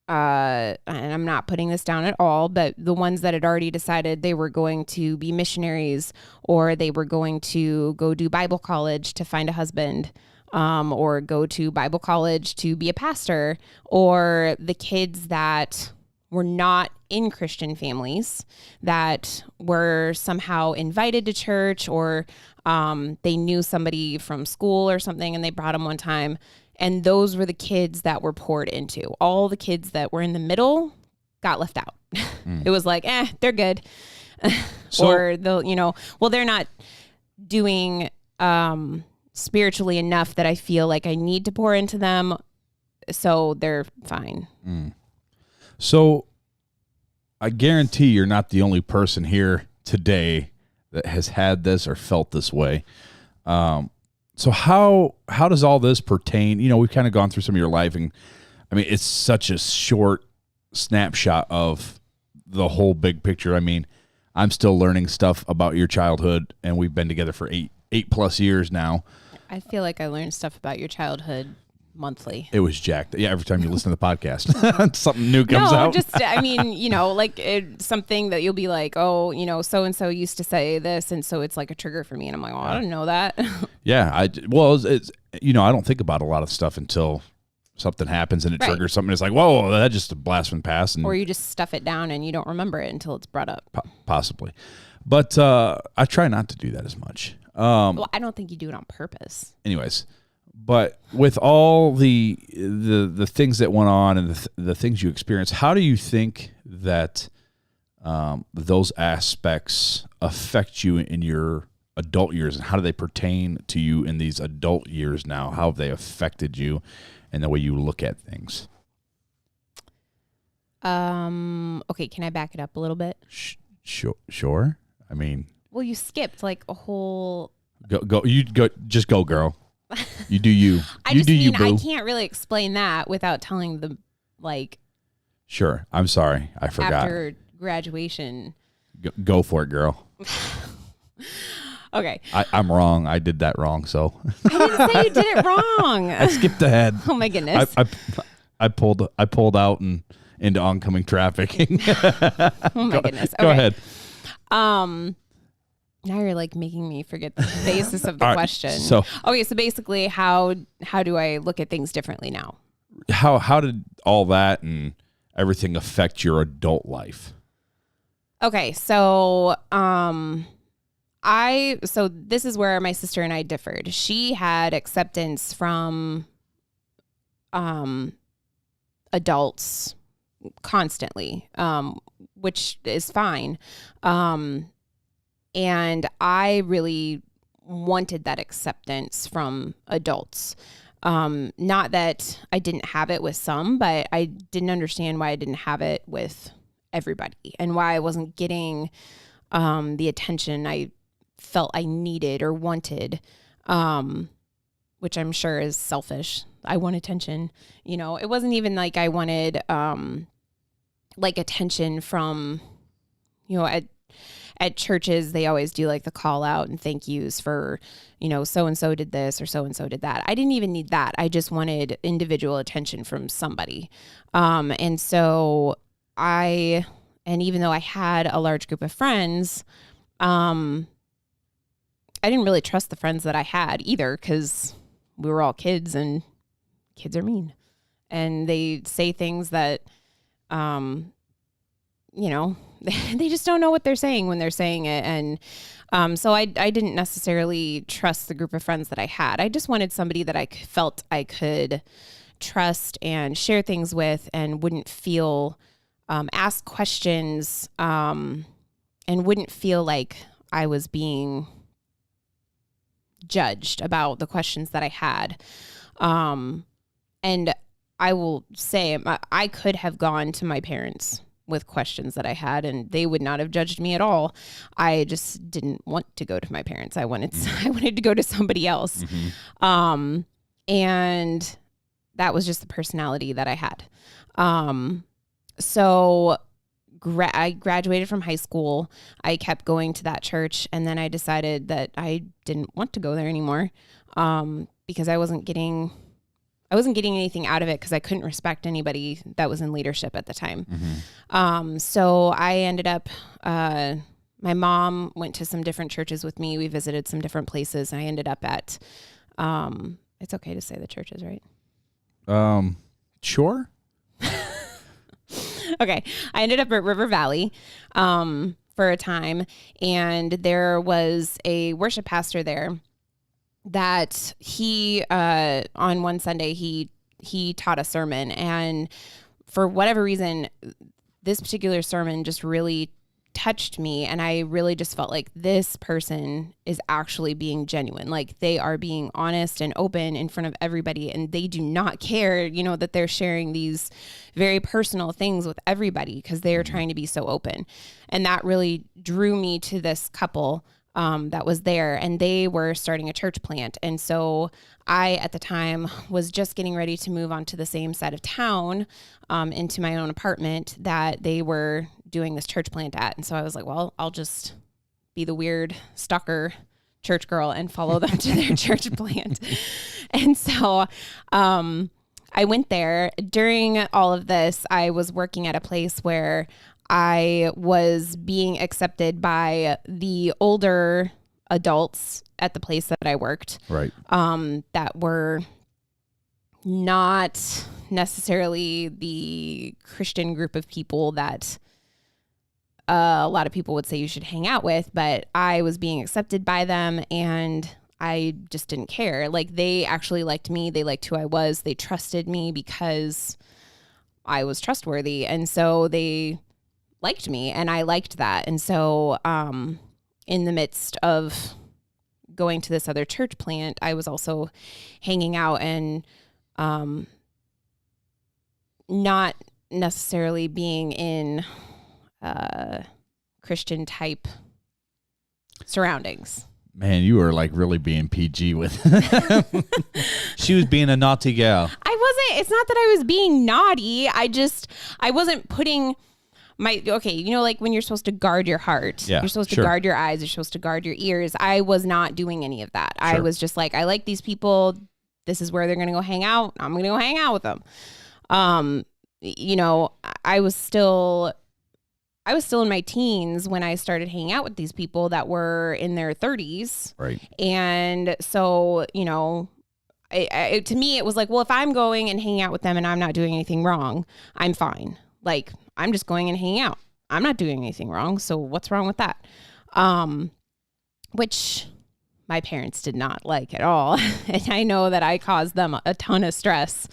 and I'm not putting this down at all, but the ones that had already decided they were going to be missionaries, or they were going to go do Bible college to find a husband, or go to Bible college to be a pastor, or the kids that were not in Christian families that were somehow invited to church, or they knew somebody from school or something and they brought them one time. And those were the kids that were poured into. All the kids that were in the middle got left out. It was like, they're good. Or they'll, you know, well, they're not doing spiritually enough that I feel like I need to pour into them, so they're fine. So I guarantee you're not the only person here today that has had this or felt this way. So how does all this pertain? You know, we've kind of gone through some of your life, and I mean, it's such a short snapshot of the whole big picture. I mean, I'm still learning stuff about your childhood, and we've been together for eight plus years now. I feel like I learned stuff about your childhood monthly. It was jacked. Yeah, every time you listen to the podcast, something new comes out. I mean, you know, like something that you'll be like, oh, you know, so-and-so used to say this, and so it's like a trigger for me. And I'm like, oh, I didn't know that. Yeah, it's you know, I don't think about a lot of stuff until something happens and it triggers something. It's like, whoa, that's just a blast from the past. And or you just stuff it down and you don't remember it until it's brought up. Possibly. But I try not to do that as much. Well, I don't think you do it on purpose. Anyways. But with all the things that went on and the things you experienced, how do you think that those aspects affect you in your adult years, and how do they pertain to you in these adult years now? How have they affected you and the way you look at things? Okay, can I back it up a little bit? Sure. I mean, well, you skipped like a whole. Just go, girl. You do you. I can't really explain that without telling them, like. Sure. I'm sorry. I forgot. After graduation. Go for it, girl. Okay. I'm wrong. I did that wrong, so. I didn't say you did it wrong. I skipped ahead. Oh my goodness. I pulled out and into oncoming traffic. Oh my goodness. Okay. Go ahead. Now you're like making me forget the basis of the question. So basically, how do I look at things differently now? How did all that and everything affect your adult life? Okay, so this is where my sister and I differed. She had acceptance from adults constantly, which is fine. And I really wanted that acceptance from adults. Not that I didn't have it with some, but I didn't understand why I didn't have it with everybody and why I wasn't getting the attention I felt I needed or wanted, which I'm sure is selfish. I want attention. You know, it wasn't even like I wanted like attention from, you know, at churches, they always do like the call out and thank yous for, you know, so-and-so did this or so-and-so did that. I didn't even need that. I just wanted individual attention from somebody. And so and even though I had a large group of friends, I didn't really trust the friends that I had either, because we were all kids and kids are mean and they say things that, you know, they just don't know what they're saying when they're saying it. And so I didn't necessarily trust the group of friends that I had. I just wanted somebody that I felt I could trust and share things with and wouldn't feel, ask questions, and wouldn't feel like I was being judged about the questions that I had. And I will say I could have gone to my parents with questions that I had and they would not have judged me at all. I just didn't want to go to my parents. I wanted to go to somebody else. Mm-hmm. And that was just the personality that I had. So I graduated from high school. I kept going to that church, and then I decided that I didn't want to go there anymore, because I wasn't getting anything out of it, because I couldn't respect anybody that was in leadership at the time. Mm-hmm. So I ended up, my mom went to some different churches with me. We visited some different places. I ended up at, it's okay to say the churches, right? Sure. Okay. I ended up at River Valley, for a time, and there was a worship pastor there that he, on one Sunday, he taught a sermon, and for whatever reason, this particular sermon just really touched me, and I really just felt like this person is actually being genuine. Like they are being honest and open in front of everybody, and they do not care, that they're sharing these very personal things with everybody because they are trying to be so open. And that really drew me to this couple that was there, and they were starting a church plant. And so I, at the time, was just getting ready to move on to the same side of town into my own apartment that they were doing this church plant at. And so I was like, well, I'll just be the weird stalker church girl and follow them to their church plant. And so I went there. During all of this, I was working at a place where I was being accepted by the older adults at the place that I worked. Right. That were not necessarily the Christian group of people that a lot of people would say you should hang out with, but I was being accepted by them, and I just didn't care. Like, they actually liked me. They liked who I was. They trusted me because I was trustworthy. And so they liked me, and I liked that. And so in the midst of going to this other church plant, I was also hanging out and not necessarily being in Christian type surroundings. Man, you were like really being PG with. She was being a naughty girl. It's not that I was being naughty. I wasn't putting like when you're supposed to guard your heart, Yeah, you're supposed to sure. guard your eyes, you're supposed to guard your ears. I was not doing any of that. I was just like, I like these people. This is where they're going to go hang out. I'm going to go hang out with them. I was still in my teens when I started hanging out with these people that were in their 30s. Right. And so, to me, it was like, well, if I'm going and hanging out with them and I'm not doing anything wrong, I'm fine. Like, I'm just going and hanging out. I'm not doing anything wrong. So what's wrong with that? Which my parents did not like at all. And I know that I caused them a ton of stress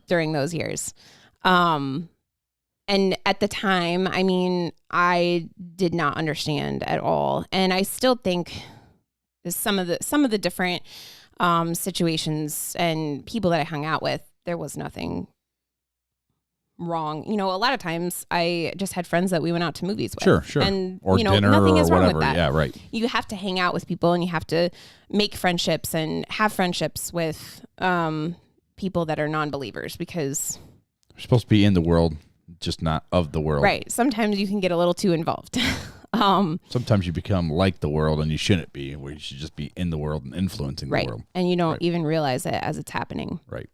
during those years. And at the time, I did not understand at all. And I still think some of the different situations and people that I hung out with, there was nothing wrong. A lot of times I just had friends that we went out to movies with. Sure. And, or dinner nothing or is wrong whatever. with that. Yeah, right. You have to hang out with people, and you have to make friendships and have friendships with people that are non-believers, because You're supposed to be in the world, just not of the world. right. Sometimes you can get a little too involved. Sometimes you become like the world, and you shouldn't be, where you should just be in the world and influencing right. the world. And you don't even realize it as it's happening. Right.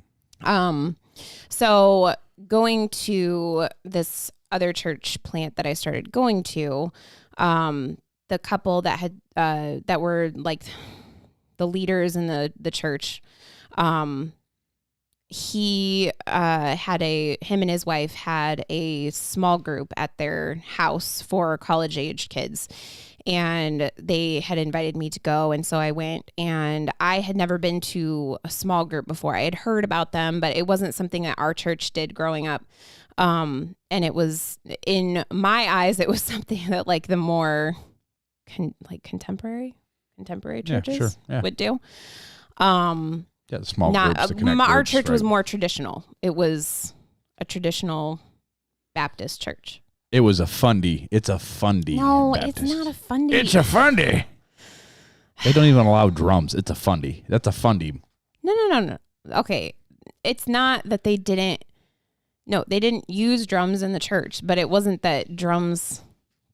So going to this other church plant that I started going to, the couple that had, that were like the leaders in the church, him and his wife had a small group at their house for college aged kids. And they had invited me to go. And so I went, and I had never been to a small group before. I had heard about them, but it wasn't something that our church did growing up. And it was, in my eyes, it was something that like the more contemporary churches would do. Yeah, the small groups to connect our groups, church right. was more traditional. It was a traditional Baptist church. It was a fundy. It's a fundy. No, Baptist. it's not a fundy. It's a fundy. They don't even allow drums. It's a fundy. That's a fundy. No. Okay. It's not that they didn't use drums in the church, but it wasn't that drums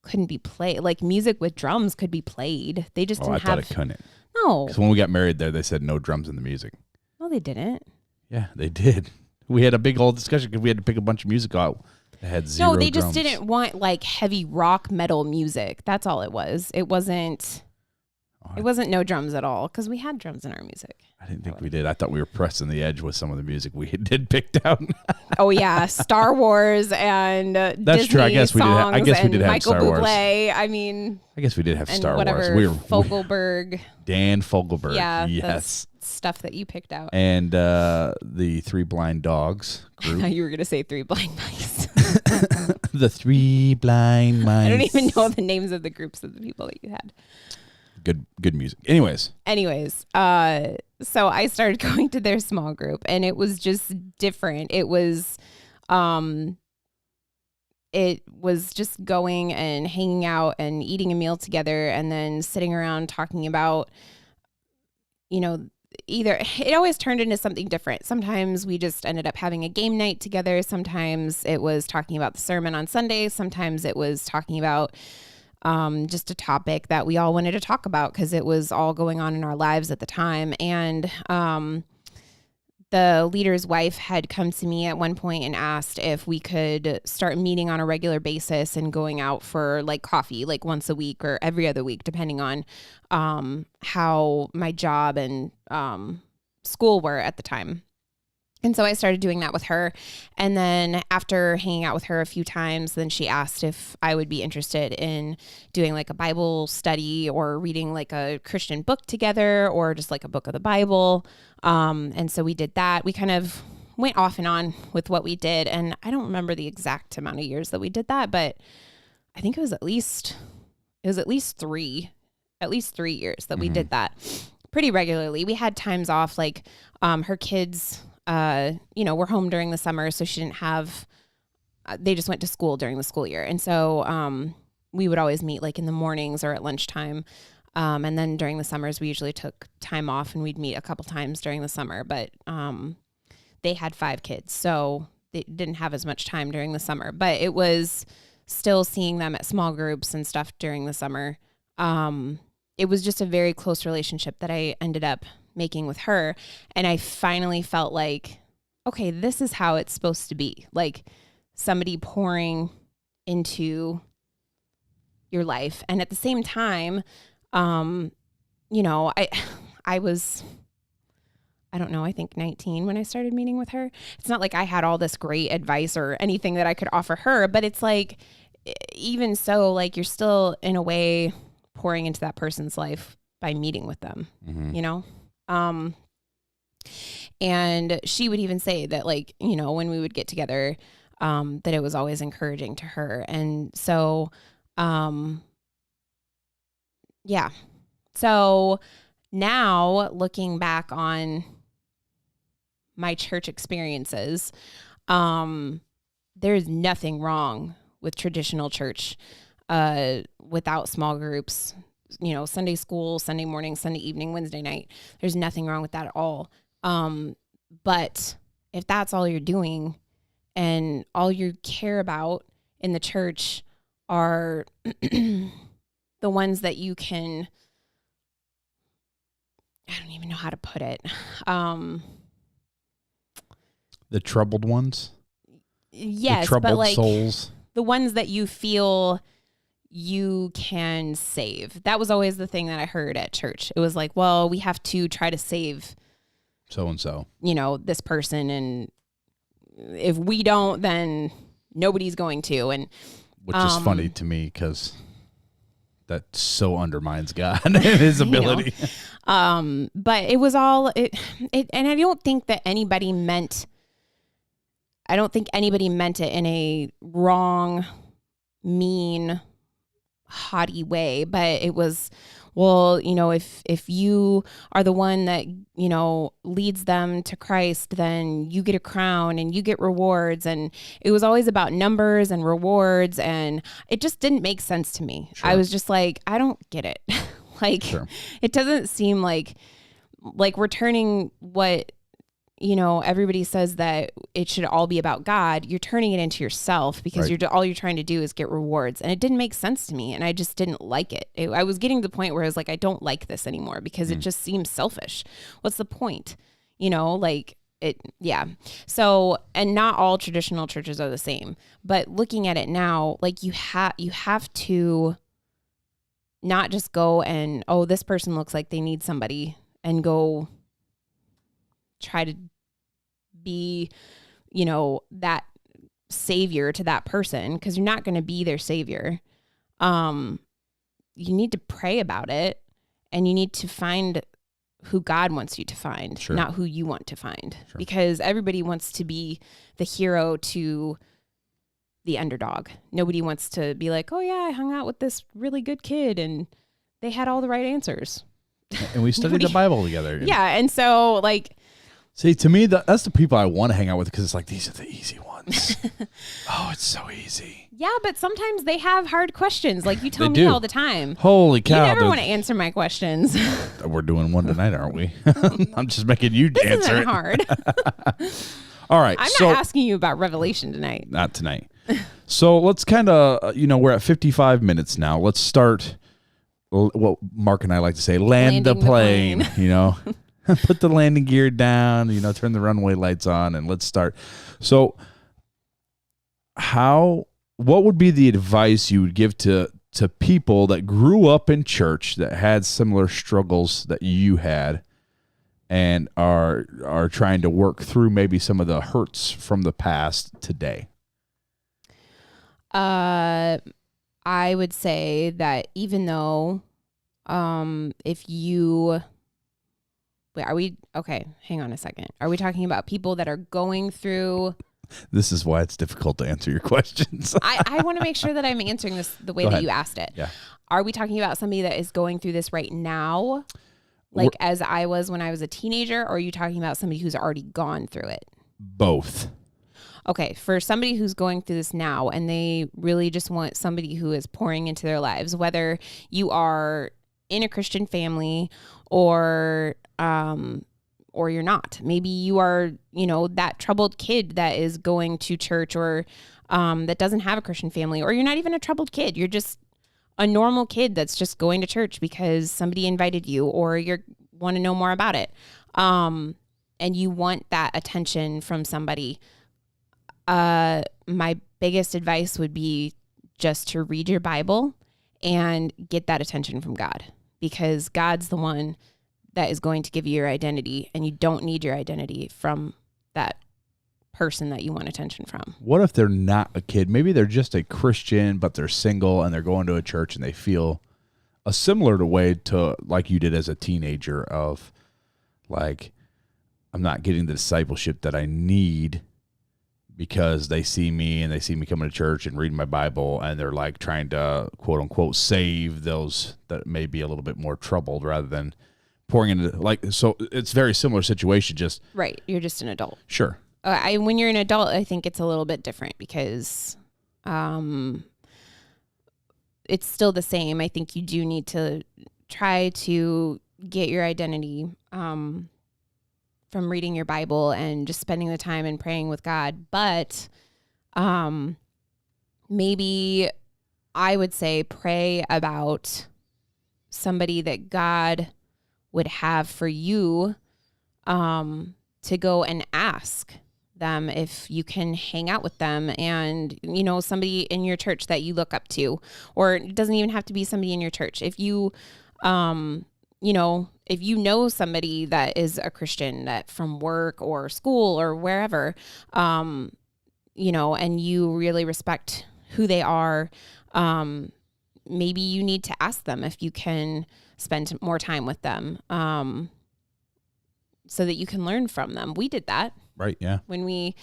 couldn't be played. Like, music with drums could be played. They just didn't I thought it couldn't. No. Because when we got married there, they said no drums in the music. No, they didn't. Yeah, they did. We had a big old discussion because we had to pick a bunch of music out. It had zero No, they drums. just didn't want like heavy rock metal music. That's all it was. It wasn't no drums at all, because we had drums in our music. I didn't think we did. I thought we were pressing the edge with some of the music we did picked out. Oh yeah, Star Wars and That's Disney true. I guess we did. I guess we did have Michael Star Wars. Bublé. I guess we did have and Star whatever Wars. Fogelberg. Dan Fogelberg. Yeah, yes. that's stuff that you picked out. And the Three Blind Dogs group. You were gonna say Three Blind Mice. The three blind mice. I don't even know the names of the groups of the people that you had. Good music. Anyways, so I started going to their small group, and it was just different. It was just going and hanging out and eating a meal together, and then sitting around talking about, either it always turned into something different. Sometimes we just ended up having a game night together. Sometimes it was talking about the sermon on Sunday. Sometimes it was talking about just a topic that we all wanted to talk about because it was all going on in our lives at the time. And the leader's wife had come to me at one point and asked if we could start meeting on a regular basis and going out for like coffee, like once a week or every other week, depending on how my job and school were at the time. And so I started doing that with her. And then after hanging out with her a few times, then she asked if I would be interested in doing like a Bible study or reading like a Christian book together or just like a book of the Bible. And so we did that. We kind of went off and on with what we did. And I don't remember the exact amount of years that we did that, but I think it was at least 3 years that we did that pretty regularly. We had times off, like her kids were home during the summer, so she didn't have, they just went to school during the school year. And so we would always meet like in the mornings or at lunchtime. And then during the summers, we usually took time off and we'd meet a couple times during the summer, but they had 5 kids, so they didn't have as much time during the summer, but it was still seeing them at small groups and stuff during the summer. It was just a very close relationship that I ended up making with her. And I finally felt like, okay, this is how it's supposed to be. Like somebody pouring into your life. And at the same time, I was, I don't know, I think 19 when I started meeting with her. It's not like I had all this great advice or anything that I could offer her, but it's like, even so, like you're still in a way pouring into that person's life by meeting with them, and she would even say that, like, when we would get together, that it was always encouraging to her. And so, so now looking back on my church experiences, there's nothing wrong with traditional church, without small groups, Sunday school, Sunday morning, Sunday evening, Wednesday night. There's nothing wrong with that at all. But if that's all you're doing and all you care about in the church are the ones that you can, I don't even know how to put it. the troubled ones. Yes, the troubled but like souls. the ones that you feel you can save. That was always the thing that I heard at church. It was like, well, we have to try to save So-and-so. This person. And if we don't, then nobody's going to. And which is funny to me because that so undermines God and his ability. But it was all it, and I don't think anybody meant it in a wrong, mean, haughty way, but it was, well, if you are the one that, leads them to Christ, then you get a crown and you get rewards. And it was always about numbers and rewards. And it just didn't make sense to me. Sure. I was just like, I don't get it. Like, Sure. It doesn't seem like we're turning what, everybody says that it should all be about God. You're turning it into yourself because Right. all you're trying to do is get rewards. And it didn't make sense to me. And I just didn't like it. I was getting to the point where I was like, I don't like this anymore because it just seems selfish. What's the point? So, and not all traditional churches are the same, but looking at it now, like you have to not just go and, oh, this person looks like they need somebody, and go try to be, that savior to that person, because you're not going to be their savior. You need to pray about it, and you need to find who God wants you to find, Sure. not who you want to find, Sure. because everybody wants to be the hero to the underdog. Nobody wants to be like, oh yeah, I hung out with this really good kid and they had all the right answers. And we studied the Bible together. Yeah. And so like, See, to me, that's the people I want to hang out with because it's like, these are the easy ones. Oh, it's so easy. yeah, but sometimes they have hard questions. Like you tell They me do. all the time. Holy You cow. never want to answer my questions. We're doing one tonight, aren't we? I'm just making you This answer isn't it. hard. All right. I'm so, not asking you about Revelation tonight. not tonight. So let's kind of, we're at 55 minutes now. Let's start what Mark and I like to say, land the Landing the plane. Put the landing gear down, turn the runway lights on, and let's start. So what would be the advice you would give to people that grew up in church that had similar struggles that you had and are trying to work through maybe some of the hurts from the past today? I would say that even though if you okay, hang on a second. Are we talking about people that are going through? This is why it's difficult to answer your questions. I want to make sure that I'm answering this the way Go that ahead. you asked it. Yeah. Are we talking about somebody that is going through this right now? Like as I was when I was a teenager, or are you talking about somebody who's already gone through it? Both. Okay, for somebody who's going through this now and they really just want somebody who is pouring into their lives, whether you are in a Christian family or you're not. Maybe you are, that troubled kid that is going to church or that doesn't have a Christian family, or you're not even a troubled kid. You're just a normal kid that's just going to church because somebody invited you or you want to know more about it. And you want that attention from somebody. My biggest advice would be just to read your Bible and get that attention from God, because God's the one that is going to give you your identity, and you don't need your identity from that person that you want attention from. What if they're not a kid? Maybe they're just a Christian, but they're single and they're going to a church and they feel a similar way to like you did as a teenager of like, I'm not getting the discipleship that I need because they see me and they see me coming to church and reading my Bible, and they're like trying to quote unquote save those that may be a little bit more troubled rather than pouring into so it's very similar situation. Just Right. You're just an adult. sure. When you're an adult, I think it's a little bit different because it's still the same. I think you do need to try to get your identity from reading your Bible and just spending the time and praying with God. But maybe I would say pray about somebody that God would have for you to go and ask them if you can hang out with them, and somebody in your church that you look up to, or it doesn't even have to be somebody in your church. If you if you know somebody that is a Christian that from work or school or wherever, and you really respect who they are, maybe you need to ask them if you can spend more time with them, so that you can learn from them. We did that. Right. Yeah. When we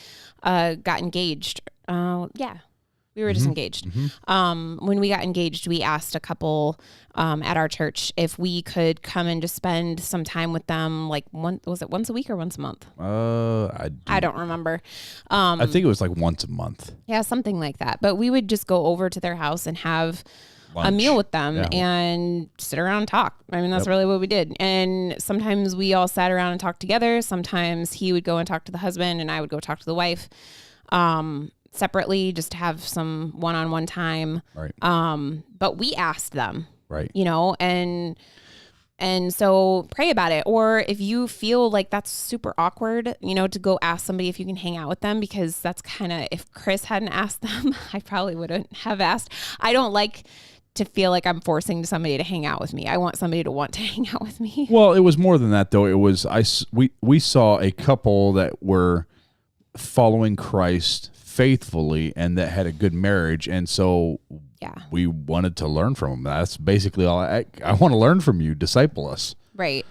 got engaged. We were just engaged. When we got engaged, we asked a couple at our church if we could come and just spend some time with them. Like was it once a week or once a month? I don't remember. I think it was like once a month. Yeah, something like that. But we would just go over to their house and have a meal with them and sit around and talk. I mean, that's really what we did. And sometimes we all sat around and talked together. Sometimes he would go and talk to the husband and I would go talk to the wife separately, just to have some one-on-one time. Right. But we asked them, right. And so pray about it. Or if you feel like that's super awkward, to go ask somebody if you can hang out with them, because that's kind of, if Chris hadn't asked them, I probably wouldn't have asked. I don't like to feel like I'm forcing somebody to hang out with me. I want somebody to want to hang out with me. Well, it was more than that though. It was, we saw a couple that were following Christ faithfully and that had a good marriage. And so we wanted to learn from them. That's basically all I want to learn from you. Disciple us. Right.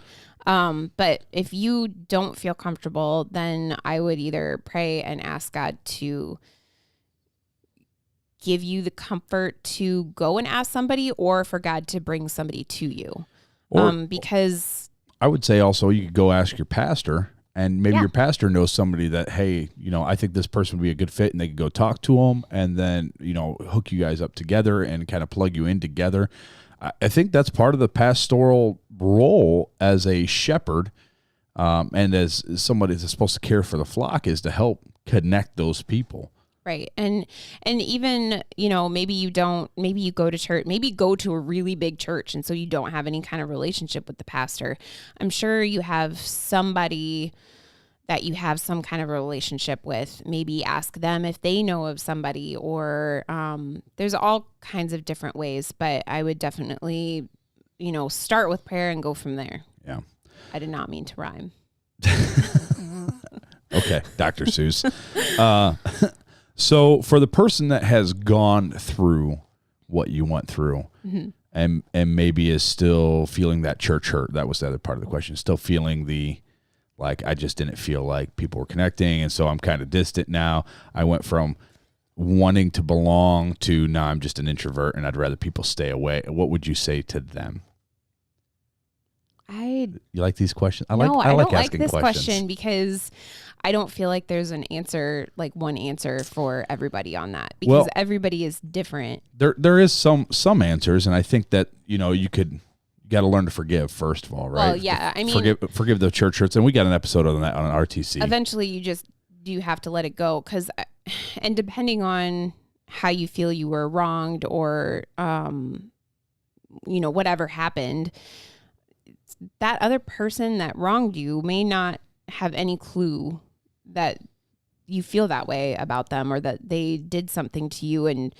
But if you don't feel comfortable, then I would either pray and ask God to give you the comfort to go and ask somebody, or for God to bring somebody to you. Because I would say also you could go ask your pastor, and maybe your pastor knows somebody that, hey, I think this person would be a good fit, and they could go talk to them, and then, hook you guys up together and kind of plug you in together. I think that's part of the pastoral role as a shepherd, and as somebody that's supposed to care for the flock, is to help connect those people. Right. And even, maybe you go to church, maybe go to a really big church, and so you don't have any kind of relationship with the pastor. I'm sure you have somebody that you have some kind of relationship with. Maybe ask them if they know of somebody, or there's all kinds of different ways, but I would definitely, start with prayer and go from there. Yeah. I did not mean to rhyme. Okay, Dr. Seuss. So for the person that has gone through what you went through, and maybe is still feeling that church hurt, that was the other part of the question, still feeling I just didn't feel like people were connecting, and so I'm kind of distant now. I went from wanting to belong to now I'm just an introvert and I'd rather people stay away. What would you say to them? You like these questions? I don't like like asking this questions. question, because I don't feel like there's an answer, like one answer for everybody on that, because everybody is different. There is some answers, and I think that you got to learn to forgive first of all, right? Well, yeah, I mean, forgive the church hurts, and we got an episode on that on RTC. Eventually, you have to let it go, and depending on how you feel you were wronged, or whatever happened, that other person that wronged you may not have any clue that you feel that way about them, or that they did something to you, and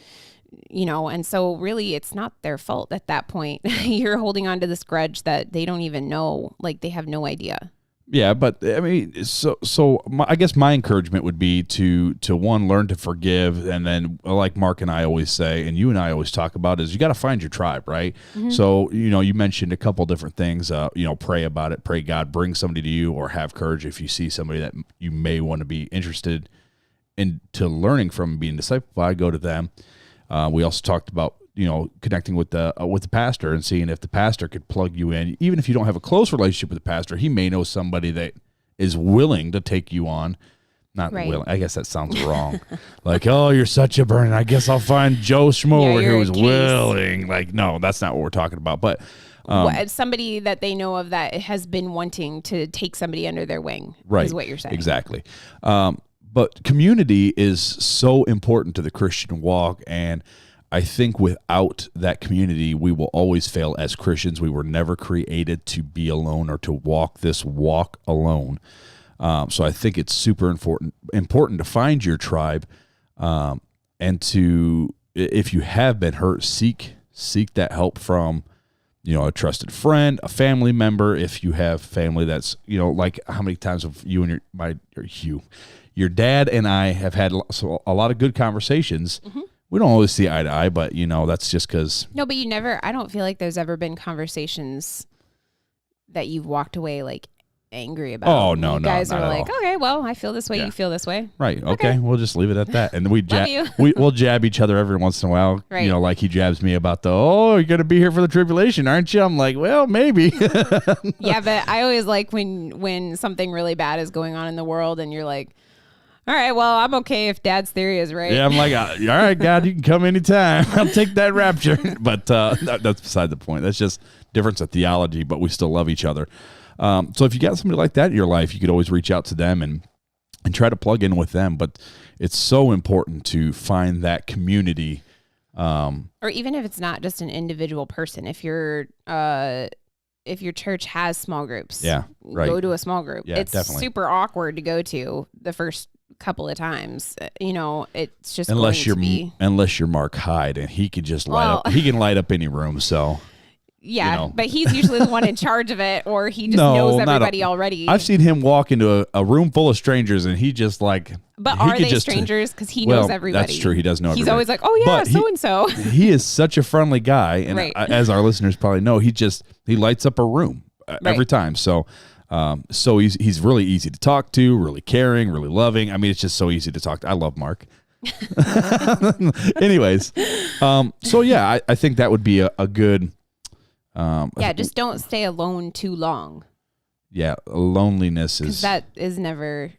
so really it's not their fault at that point. You're holding on to this grudge that they don't even know, like they have no idea. Yeah, but I mean, I guess my encouragement would be to one, learn to forgive, and then like Mark and I always say, and you and I always talk about, is you got to find your tribe, right? Mm-hmm. So you mentioned a couple different things. Pray about it, pray God bring somebody to you, or have courage if you see somebody that you may want to be interested into learning from, being discipled by, go to them. We also talked about connecting with the pastor and seeing if the pastor could plug you in. Even if you don't have a close relationship with the pastor, he may know somebody that is willing to take you on. Not right. Willing. I guess that sounds wrong. Like, oh, you're such a burden. I guess I'll find Joe Schmo over here who's willing. Like, no, that's not what we're talking about. But somebody that they know of that has been wanting to take somebody under their wing, right, is what you're saying. Exactly. But community is so important to the Christian walk, and I think without that community, we will always fail as Christians. We were never created to be alone or to walk this walk alone. So I think it's super important to find your tribe, and to, if you have been hurt, seek that help from, a trusted friend, a family member. If you have family that's, like how many times have you and your dad and I have had a lot of good conversations. Mm-hmm. We don't always see eye to eye, but that's just because. No, but I don't feel like there's ever been conversations that you've walked away like angry about. Oh, no, you guys not are at like, all. Okay, well, I feel this way. Yeah. You feel this way. Right. Okay. We'll just leave it at that. And we'll jab each other every once in a while. Right. Like he jabs me about you're going to be here for the tribulation, aren't you? I'm like, well, maybe. Yeah. But I always like when something really bad is going on in the world and you're like, all right, well, I'm okay if Dad's theory is right. Yeah, I'm like, all right, God, you can come anytime. I'll take that rapture. But that's beside the point. That's just difference of theology, but we still love each other. So if you got somebody like that in your life, you could always reach out to them and try to plug in with them. But it's so important to find that community. Or even if it's not just an individual person, if your church has small groups, right, go to a small group. Yeah, it's definitely super awkward to go to the first couple of times. It's just unless you're Mark Hyde, and he could just light up. He can light up any room. So. Yeah, but he's usually the one in charge of it, or he just knows everybody already. I've seen him walk into a room full of strangers, and he just like. But are they strangers? Because he knows everybody. That's true. He does know everybody. He's always like, oh yeah, so and so. He is such a friendly guy, and right. As our listeners probably know, he lights up a room every time. So, he's really easy to talk to, really caring, really loving. I mean, it's just so easy to talk to. I love Mark. Anyways, so yeah, I think that would be a good. Yeah, just don't stay alone too long. Yeah, loneliness is that is never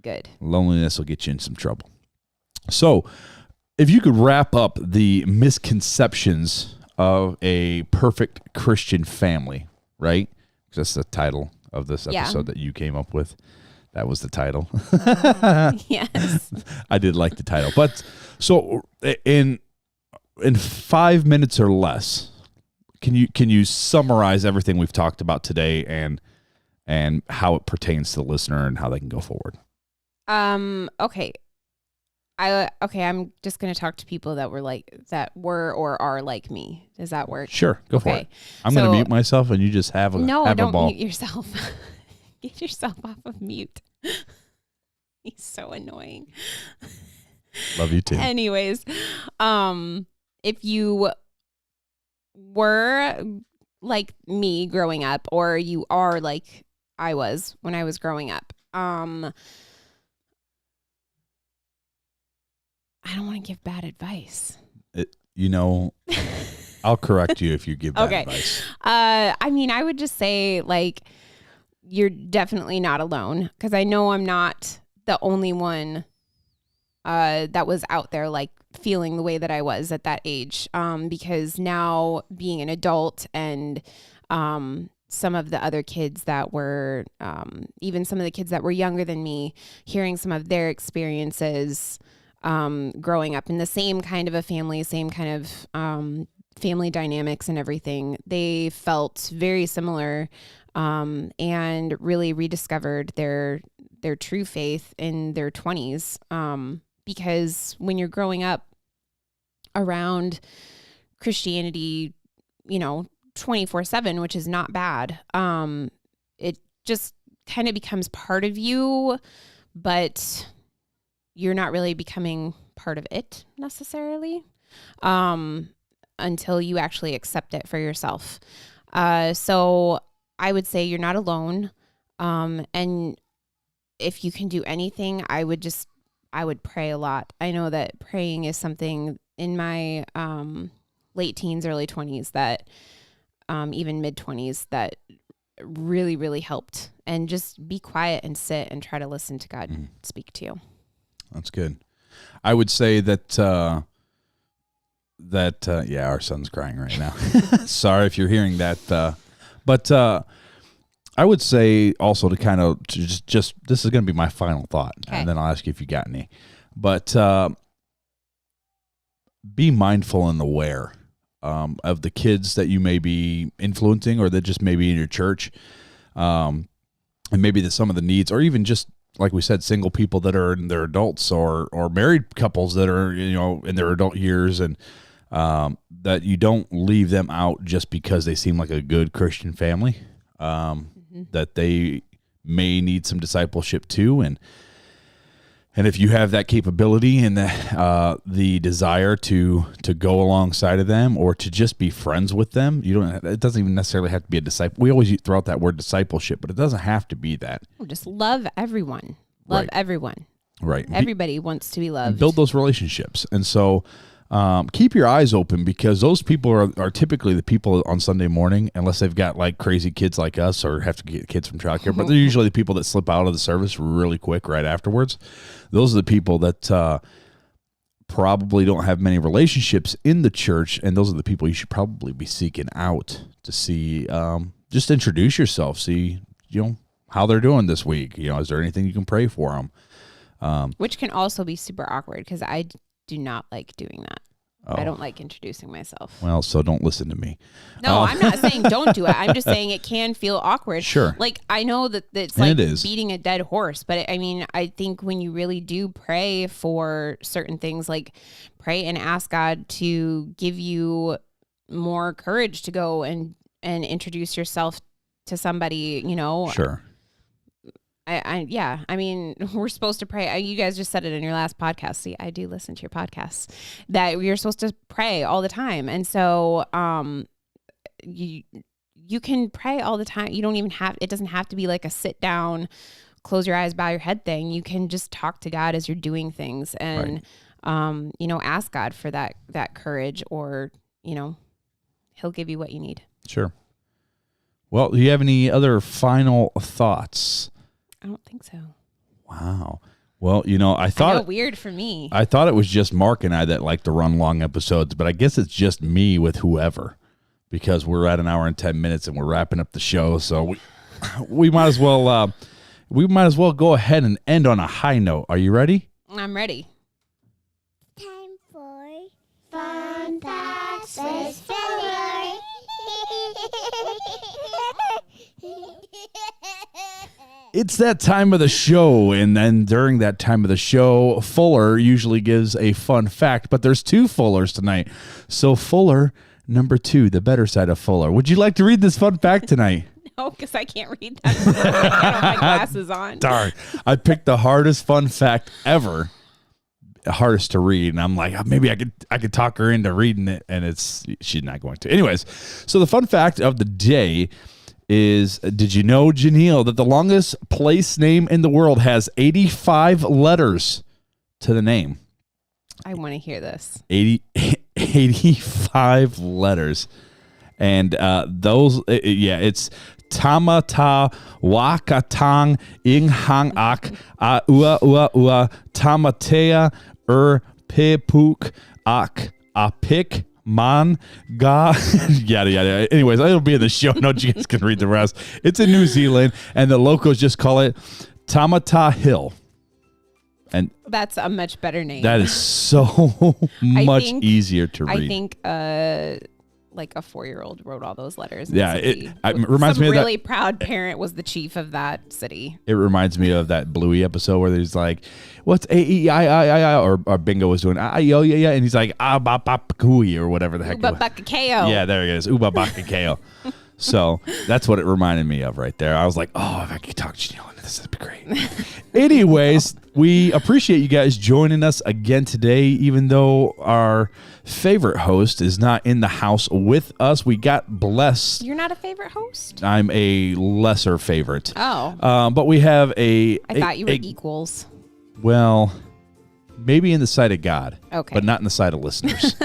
good. Loneliness will get you in some trouble. So, if you could wrap up the misconceptions of a perfect Christian family, right? That's the title of this episode that you came up with. That was the title. Yes. I did like the title. But so in 5 minutes or less, can you summarize everything we've talked about today and how it pertains to the listener and how they can go forward? Okay. I'm just going to talk to people that were or are like me. Does that work? Sure. Go for it. I'm going to mute myself and you just have a don't ball. mute yourself. Get yourself off of mute. He's so annoying. Love you too. Anyways, if you were like me growing up, or you are like I was when I was growing up, I don't want to give bad advice. I'll correct you if you give bad advice. I mean, I would just say, like, you're definitely not alone, because I know I'm not the only one that was out there, like, feeling the way that I was at that age. Because now, being an adult, and some of the other kids that were, even some of the kids that were younger than me, hearing some of their experiences growing up in the same kind of a family, same kind of family dynamics and everything, they felt very similar, and really rediscovered their true faith in their 20s. Because when you're growing up around Christianity, 24/7, which is not bad, it just kind of becomes part of you, but you're not really becoming part of it necessarily, until you actually accept it for yourself. So I would say you're not alone. And if you can do anything, I would pray a lot. I know that praying is something in my late teens, early 20s, that even mid 20s, that really, really helped. And just be quiet and sit and try to listen to God speak to you. That's good. I would say that our son's crying right now. Sorry if you're hearing that. But I would say also to just this is going to be my final thought, and then I'll ask you if you got any. But be mindful and aware of the kids that you may be influencing, or that just maybe in your church, and maybe some of the needs, or even just, like we said, single people that are in their adults, or married couples that are, in their adult years, and that you don't leave them out just because they seem like a good Christian family, that they may need some discipleship too. And if you have that capability and the desire to go alongside of them, or to just be friends with them, it doesn't even necessarily have to be a disciple. We always throw out that word discipleship, but it doesn't have to be that. Just love everyone. Love everyone. Right. Everybody wants to be loved. Build those relationships. And so keep your eyes open, because those people are typically the people on Sunday morning, unless they've got like crazy kids like us, or have to get kids from childcare, but they're usually the people that slip out of the service really quick right afterwards. Those are the people that probably don't have many relationships in the church, and those are the people you should probably be seeking out to see. Just introduce yourself, see how they're doing this week. Is there anything you can pray for them? Which can also be super awkward, because I do not like doing that. I don't like introducing myself. Well, so don't listen to me. No, I'm not saying don't do it. I'm just saying it can feel awkward. Sure. Like, I know that it's and like it is beating a dead horse, but I think when you really do pray for certain things, like pray and ask God to give you more courage to go and introduce yourself to somebody, Sure. I mean, we're supposed to pray. You guys just said it in your last podcast. See, I do listen to your podcasts, that you're supposed to pray all the time. And so, you can pray all the time. You don't even it doesn't have to be like a sit down, close your eyes, bow your head thing. You can just talk to God as you're doing things. And, ask God for that courage, or, he'll give you what you need. Sure. Well, do you have any other final thoughts? I don't think so. Wow. Well, I thought weird for me. I thought it was just Mark and I that like to run long episodes, but I guess it's just me with whoever, because we're at an hour and 10 minutes and we're wrapping up the show. So we might as well go ahead and end on a high note. Are you ready? I'm ready. Time for Fun Facts with Fuller. It's that time of the show, and then during that time of the show, Fuller usually gives a fun fact, but there's two Fullers tonight. So Fuller, number 2, the better side of Fuller. Would you like to read this fun fact tonight? No, because I can't read that. I don't have my glasses on. Darn. I picked the hardest fun fact ever. Hardest to read, and I'm like, maybe I could talk her into reading it, and she's not going to. Anyways, so the fun fact of the day is, did you know, Janeal, that the longest place name in the world has 85 letters to the name? I want to hear this. 85 letters. And it's Tamata Wakatang Inghang Ak Ua Tamatea Pepuk Ak Apik Man Ga yada yada. Anyways, it'll be in the show notes. You guys can read the rest. It's in New Zealand, and the locals just call it Tamata Hill. And that's a much better name. That is so much easier to read. I think like a 4-year-old wrote all those letters. Yeah, it reminds me of that. Really proud parent was the chief of that city. It reminds me of that Bluey episode where there's like, what's A-E-I-I-I-I, or Bingo was doing yeah, and he's like ah-ba-ba-ba-cooey, or whatever the heck. Uba-ba-ka-keo. Yeah, there it is. Uba-ba-ka-keo. So that's what it reminded me of right there. I was like, oh, if I could talk Janeal into this, that'd be great. Anyways, we appreciate you guys joining us again today, even though our favorite host is not in the house with us. We got blessed. You're not a favorite host? I'm a lesser favorite. Oh. But we have I thought you were equals. Well, maybe in the sight of God. Okay. But not in the sight of listeners.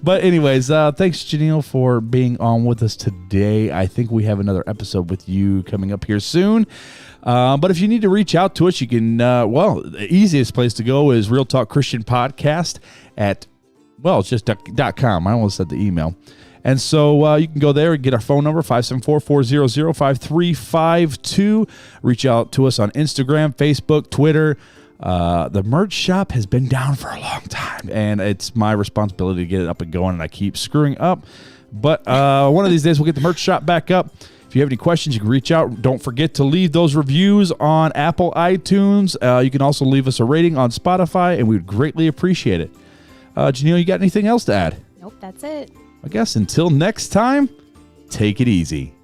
But anyways, thanks, Janeal, for being on with us today. I think we have another episode with you coming up here soon. But if you need to reach out to us, you can, the easiest place to go is Real Talk Christian Podcast at, it's just .com. I almost said the email. And so you can go there and get our phone number, 574-400-5352. Reach out to us on Instagram, Facebook, Twitter. The merch shop has been down for a long time, and it's my responsibility to get it up and going, and I keep screwing up. But one of these days, we'll get the merch shop back up. If you have any questions, you can reach out. Don't forget to leave those reviews on Apple iTunes. You can also leave us a rating on Spotify, and we would greatly appreciate it. Janeal, you got anything else to add? Nope, that's it. I guess until next time, take it easy.